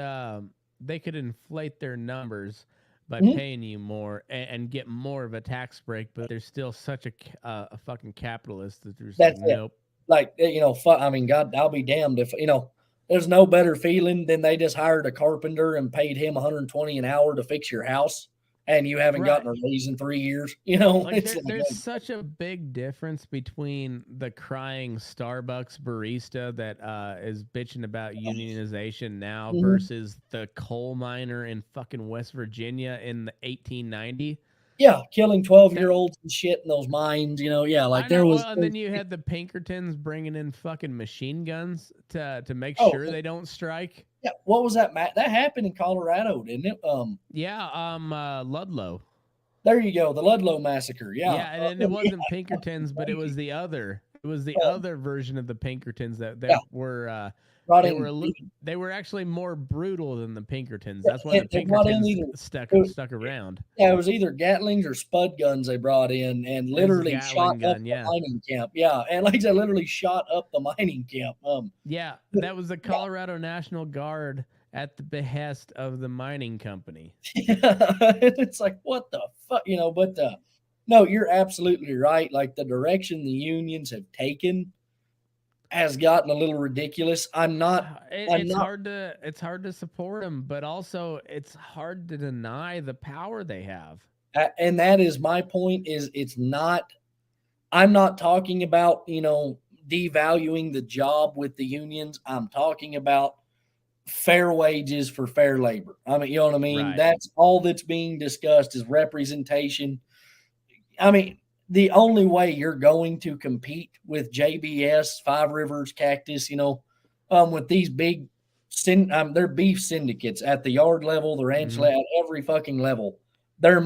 B: inflate their numbers by
C: Mhm.
B: paying you more and get more of a tax break, but they're still such a fucking capitalist that there's
C: That's
B: like,
C: it.
B: nope.
C: Like, I mean, God, I'll be damned if, there's no better feeling than they just hired a carpenter and paid him $120 an hour to fix your house, and you haven't gotten a raise in 3 years.
B: Like
C: It's
B: there's such a big difference between the crying Starbucks barista that is bitching about unionization now
C: Mhm.
B: versus the coal miner in fucking West Virginia in the 1890.
C: Yeah, killing 12-year-olds and shit in those mines. Yeah, like
B: I
C: there
B: know.
C: was.
B: Well, and then you had the Pinkertons bringing in fucking machine guns to make
C: Oh,
B: sure they don't strike.
C: yeah. What was that? That happened in Colorado, didn't it?
B: Yeah, Ludlow.
C: There you go, the Ludlow massacre. Yeah,
B: Yeah, and then it wasn't Pinkertons, but it was the other. It was the other version of the Pinkertons that were
C: brought
B: they
C: in.
B: were they were actually more brutal than the Pinkertons. That's why the
C: They brought in
B: Pinkertons
C: either
B: stuck around.
C: Yeah, it was either Gatlings or Spud guns they brought in and
B: It was a
C: literally
B: Gatling
C: shot
B: gun,
C: up
B: yeah.
C: the mining camp. Yeah, and like I said, literally shot up the mining camp.
B: Yeah, that was the Colorado National Guard at the behest of the mining company.
C: It's like, what the fuck, but no, you're absolutely right. Like, the direction the unions have taken has gotten a little ridiculous.
B: It's hard to support them, but also it's hard to deny the power they have.
C: And that is my point. I'm not talking about devaluing the job with the unions. I'm talking about fair wages for fair labor. I mean, you know what I mean?
B: Right.
C: That's all that's being discussed is representation. I mean, the only way you're going to compete with JBS, Five Rivers, Cactus, with these big they're beef syndicates at the yard level, the ranch level, at every fucking level. They're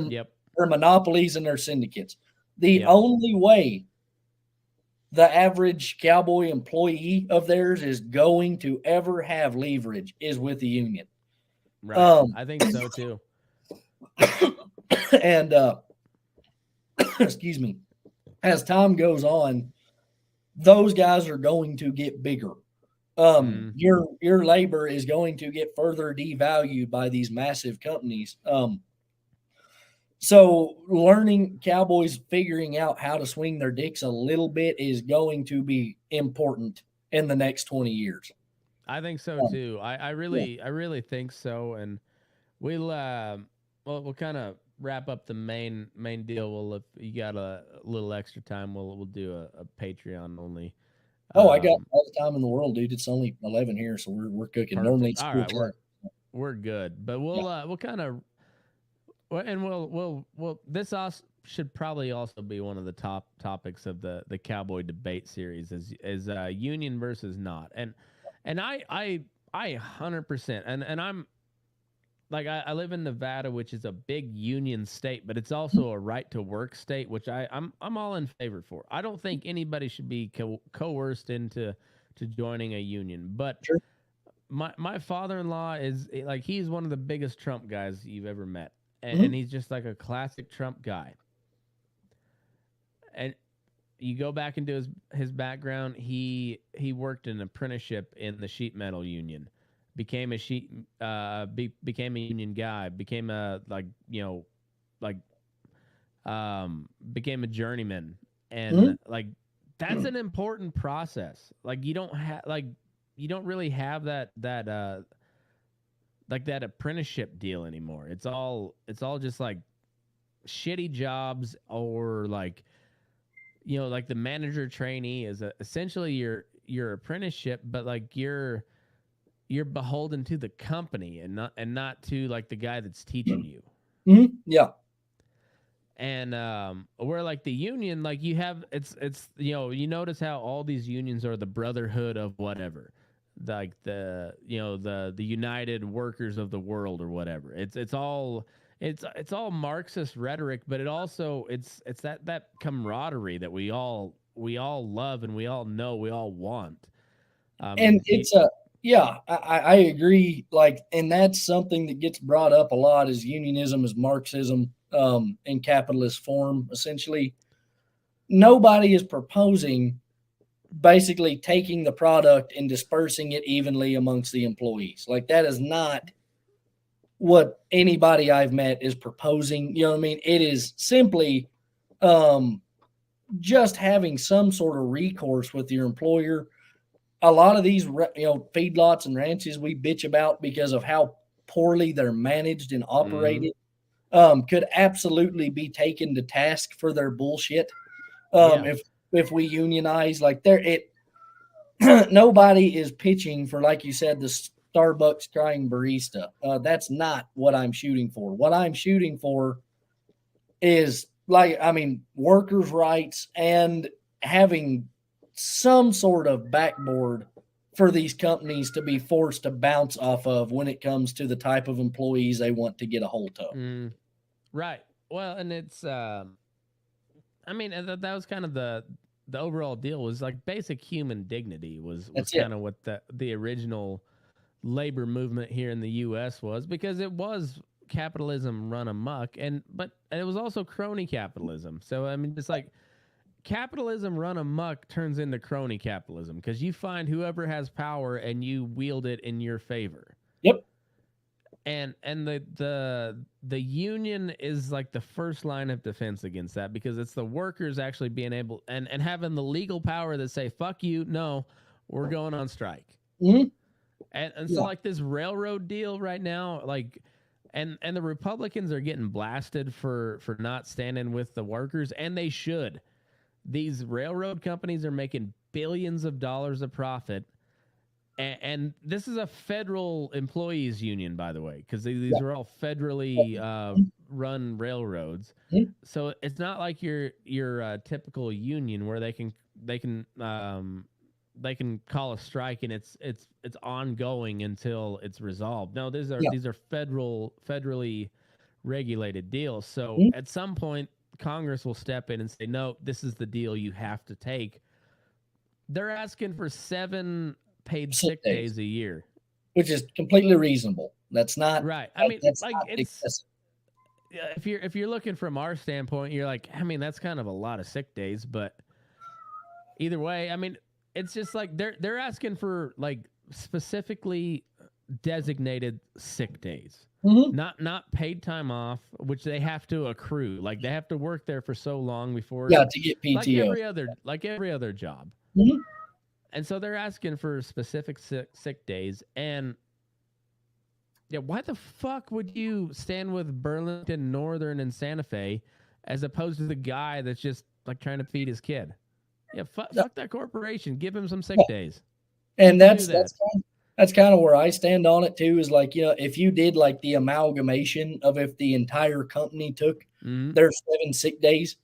C: monopolies and they're syndicates. The only way the average Cowboy employee of theirs is going to ever have leverage is with the union.
B: Right. I think so too.
C: And excuse me, as time goes on, those guys are going to get bigger. Your labor is going to get further devalued by these massive companies. So learning cowboys figuring out how to swing their dicks a little bit is going to be important in the next 20 years.
B: I think so
C: Um,
B: too.
C: yeah.
B: I really think so. And we'll we'll kind of wrap up the main deal. We'll, if you got a little extra time, we'll do a Patreon only.
C: Oh, I got
B: Um,
C: all the time in the world, dude. It's only 11 here, so we're cooking. Normally
B: Perfect.
C: it's
B: All
C: school
B: right,
C: time.
B: we're good, but
C: Yeah.
B: we'll kind of, and we'll this also should probably also be one of the top topics of the cowboy debate series is union versus not. And I 100%, and I'm like, I live in Nevada, which is a big union state, but it's also a right to work state, which I'm all in favor for. I don't think anybody should be coerced into to joining a union, but
C: Sure.
B: my father-in-law is like, he's one of the biggest Trump guys you've ever met, and
C: Mhm.
B: he's just like a classic Trump guy. And you go back into his background, he worked an apprenticeship in the sheet metal union, became a became a union guy, became a, like, like became a journeyman. And
C: Mhm.
B: like, that's an important process. Like, you don't really have that like that apprenticeship deal anymore. It's all just like shitty jobs, or like, like the manager trainee is essentially your apprenticeship, but like you're beholden to the company, and not to like the guy that's teaching you.
C: Mhm. Yeah.
B: And where like the union, like, you have, it's you notice how all these unions are the brotherhood of whatever, like the United Workers of the World or whatever. It's all Marxist rhetoric, but it's that camaraderie that we all love, and we all know, we all want.
C: And
B: You,
C: it's a yeah, I agree. Like, and that's something that gets brought up a lot is unionism is Marxism in capitalist form. Essentially, nobody is proposing basically taking the product and dispersing it evenly amongst the employees. Like, that is not what anybody I've met is proposing. You know what I mean? It is simply um, just having some sort of recourse with your employer. A lot of these, feedlots and ranches we bitch about because of how poorly they're managed and
B: mm-hmm.
C: operated, could absolutely be taken to task for their bullshit.
B: Yeah.
C: If we unionize, like, there, it nobody is pitching for, like you said, the Starbucks crying barista. That's not what I'm shooting for. What I'm shooting for is, like, I mean, workers' rights and having some sort of backboard for these companies to be forced to bounce off of when it comes to the type of employees they want to get a hold of.
B: Right. Well, and it's I mean, that was kind of the overall deal, was like basic human dignity was
C: That's it.
B: kind of what the original labor movement here in the US was, because it was capitalism run amok, but it was also crony capitalism. So I mean, it's like capitalism run amok turns into crony capitalism, because you find whoever has power and you wield it in your favor.
C: Yep.
B: And the union is like the first line of defense against that, because it's the workers actually being able and having the legal power that say, fuck you, no, we're going on strike.
C: Mm-hmm.
B: And so
C: Yeah.
B: like this railroad deal right now, like, and the Republicans are getting blasted for not standing with the workers, and they should. These railroad companies are making billions of dollars of profit, and this is a federal employees union, by the way, because these
C: Yeah.
B: are all federally run railroads.
C: Mm-hmm.
B: So it's not like your typical union where they can call a strike and it's ongoing until it's resolved. No,
C: Yeah.
B: these are federally regulated deals. So
C: Mm-hmm.
B: at some point, Congress will step in and say, no, this is the deal you have to take. They're asking for 7 paid
C: Sick
B: sick
C: days,
B: days a year.
C: which is completely reasonable. That's not.
B: Right. I mean,
C: That's
B: like,
C: not
B: it's
C: excessive.
B: if you're looking from our standpoint, you're like, I mean, that's kind of a lot of sick days, but either way, I mean, it's just like they're asking for like specifically designated sick days.
C: Mm-hmm.
B: Not paid time off, which they have to accrue. Like they have to work there for so long before,
C: Yeah, to get PTO.
B: like every other job.
C: Mhm.
B: And so they're asking for specific sick days. And yeah, why the fuck would you stand with Burlington Northern and Santa Fe as opposed to the guy that's just like trying to feed his kid? Yeah, fuck that corporation. Give him some sick days.
C: And that's
B: that.
C: that's kind of where I stand on it too. Is like, you know, if you did like the amalgamation of if the entire company took their 7 sick days,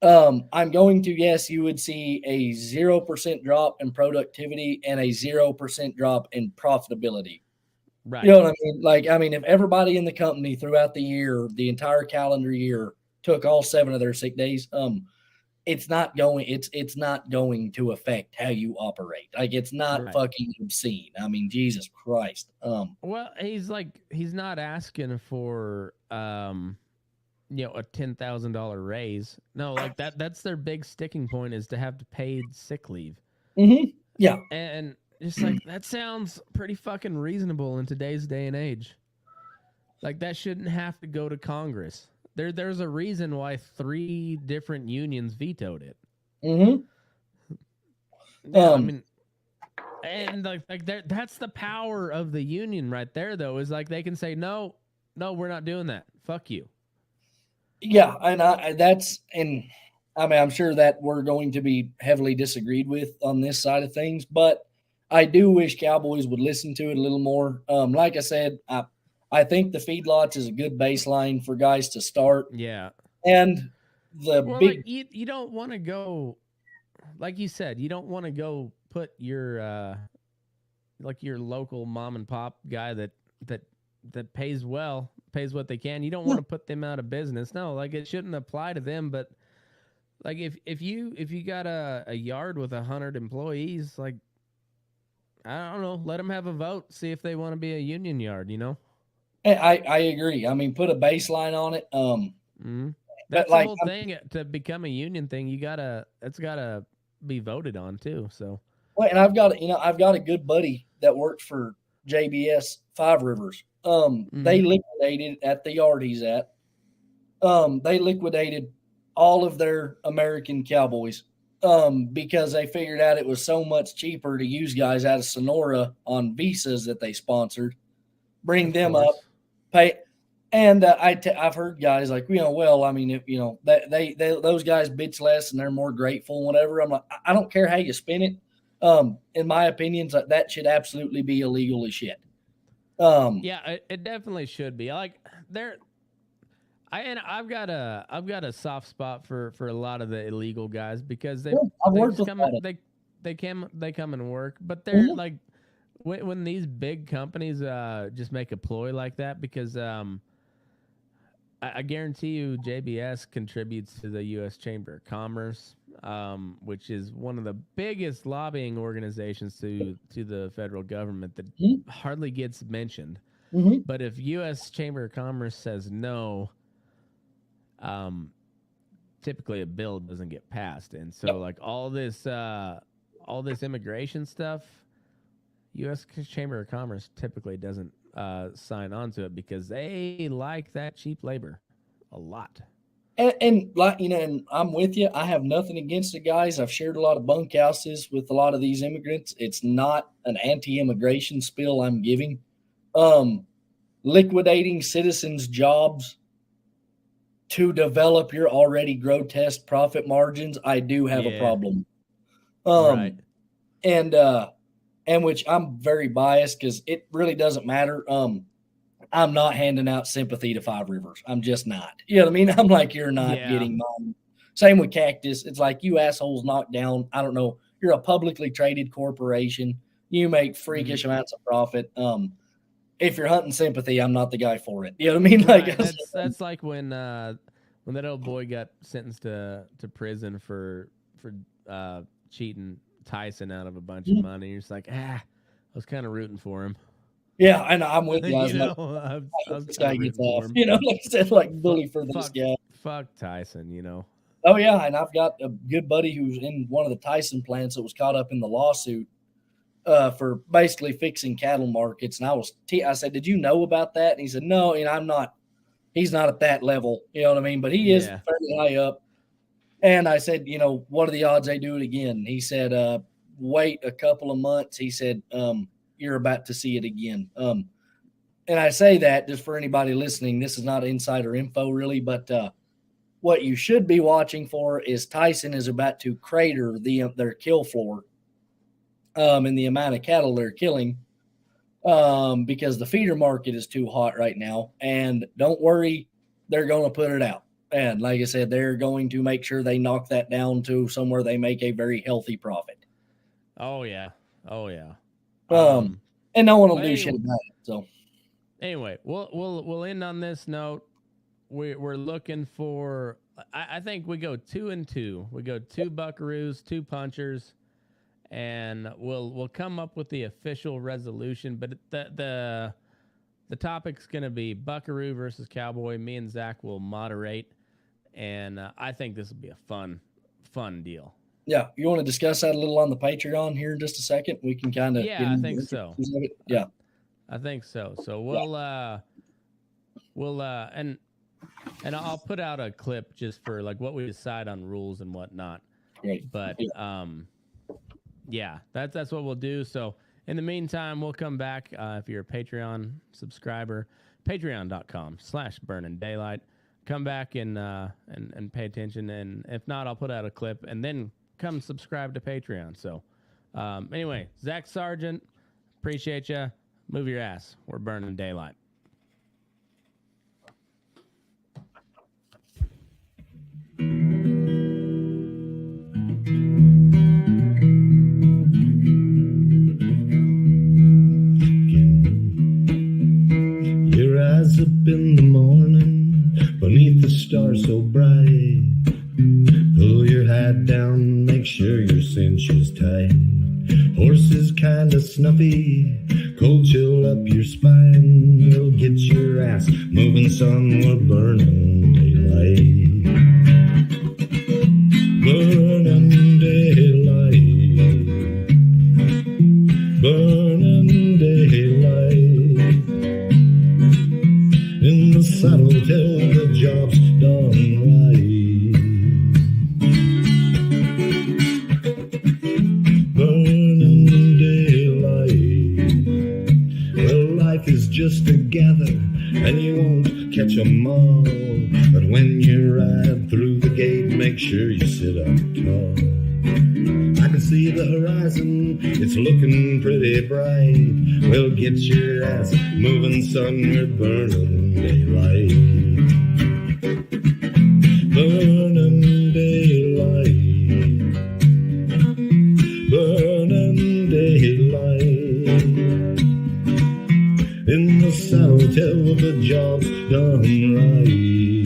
C: I'm going to guess you would see a 0% drop in productivity and a 0% drop in profitability.
B: Right.
C: You know what I mean? Like, I mean, if everybody in the company throughout the year, the entire calendar year, took all 7 of their sick days, it's not going to affect how you operate. Like, it's not fucking obscene. I mean, Jesus Christ.
B: Well, he's not asking for a $10,000 raise. No, like that's their big sticking point, is to have paid sick leave.
C: Mm-hmm. Yeah.
B: And just like, that sounds pretty fucking reasonable in today's day and age. Like, that shouldn't have to go to Congress. There's a reason why 3 different unions vetoed it.
C: Mm-hmm.
B: Yeah, I mean, and like that's the power of the union right there, though, is like they can say, no, we're not doing that. Fuck you.
C: Yeah, and I mean, I'm sure that we're going to be heavily disagreed with on this side of things, but I do wish Cowboys would listen to it a little more. Like I said, I think the feedlots is a good baseline for guys to start.
B: Yeah.
C: And
B: like, you don't want to go, like you said, you don't want to go put your like your local mom and pop guy that pays what they can. You don't want to put them out of business. No, like, it shouldn't apply to them. But like, if you got a yard with 100 employees, like, I don't know, let them have a vote, see if they want to be a union yard, you know?
C: I agree. I mean, put a baseline on it.
B: That's the whole thing. To become a union thing, it's gotta be voted on too. So,
C: well, and I've got a good buddy that worked for JBS 5 Rivers. They liquidated at the yard he's at. They liquidated all of their American Cowboys because they figured out it was so much cheaper to use guys out of Sonora on visas that they sponsored, bring them up, pay. And I've heard guys like, well, I mean, if they those guys bitch less and they're more grateful, whatever. I'm like, I don't care how you spin it. In my opinion, that should absolutely be illegal as shit.
B: Yeah, it definitely should be. Like, I've got a soft spot for a lot of the illegal guys, because they come and work, but they're like, when these big companies just make a ploy like that, because I guarantee you JBS contributes to the U.S. Chamber of Commerce, which is one of the biggest lobbying organizations to the federal government that hardly gets mentioned. But if U.S. Chamber of Commerce says no, typically a bill doesn't get passed. And so like all this immigration stuff, U.S. Chamber of Commerce typically doesn't sign on to it, because they like that cheap labor a lot.
C: And like, and I'm with you. I have nothing against the guys. I've shared a lot of bunkhouses with a lot of these immigrants. It's not an anti-immigration spill I'm giving. Liquidating citizens' jobs to develop your already grotesque profit margins, I do have a problem.
B: Right.
C: And which I'm very biased, because it really doesn't matter. I'm not handing out sympathy to 5 Rivers. I'm just not. You know what I mean? I'm like, you're not getting mine. Same with Cactus. It's like, you assholes knocked down, I don't know, you're a publicly traded corporation. You make freakish amounts of profit. If you're hunting sympathy, I'm not the guy for it. You know what I mean?
B: Right. That's like when that old boy got sentenced to prison for cheating Tyson out of a bunch of money. You're just like, I was kind of rooting for him.
C: Yeah, and I'm with you.
B: I was
C: this guy gets off.
B: Him.
C: Like I said, like bully for this guy.
B: Fuck Tyson,
C: Oh yeah, and I've got a good buddy who's in one of the Tyson plants that was caught up in the lawsuit for basically fixing cattle markets. And I said, did you know about that? And he said, no, I'm not he's not at that level, you know what I mean? But he is
B: Yeah.
C: fairly high up. And I said, what are the odds they do it again? He said, wait a couple of months. He said, you're about to see it again. And I say that just for anybody listening. This is not insider info, really, but what you should be watching for is Tyson is about to crater their kill floor in the amount of cattle they're killing because the feeder market is too hot right now. And don't worry, they're going to put it out. And like I said, they're going to make sure they knock that down to somewhere they make a very healthy profit.
B: Oh yeah.
C: And no one will do shit about it. So
B: anyway, we'll end on this note. We're looking for. I think we go 2 and 2. We go 2 buckaroos, 2 punchers, and we'll come up with the official resolution. But the topic's gonna be buckaroo versus cowboy. Me and Zach will moderate, and I think this will be a fun deal.
C: Yeah, you want to discuss that a little on the Patreon here in just a second? We can kind of
B: I think so.
C: Yeah,
B: I think so. So we'll and I'll put out a clip just for like what we decide on rules and whatnot.
C: Great.
B: But that's what we'll do. So in the meantime, we'll come back if you're a Patreon subscriber, patreon.com/Burnin Daylight. Come back and pay attention, and if not, I'll put out a clip and then come subscribe to Patreon. So anyway, Zach Sargent, appreciate you. Move your ass. We're burning daylight.
A: Your eyes up in the morning beneath the stars so bright. Pull your hat down, make sure your cinch is tight. Horse is kinda snuffy, cold chill up your spine. We'll get your ass moving, son, we're burning daylight. Burning daylight. Burning daylight. In the saddle till the job's done right. Just together, and you won't catch 'em all. But when you ride through the gate, make sure you sit up tall. I can see the horizon, it's looking pretty bright. Well, get your ass moving, son, we're burning daylight. Burning daylight. Burning daylight. In the saddle till the job's done right.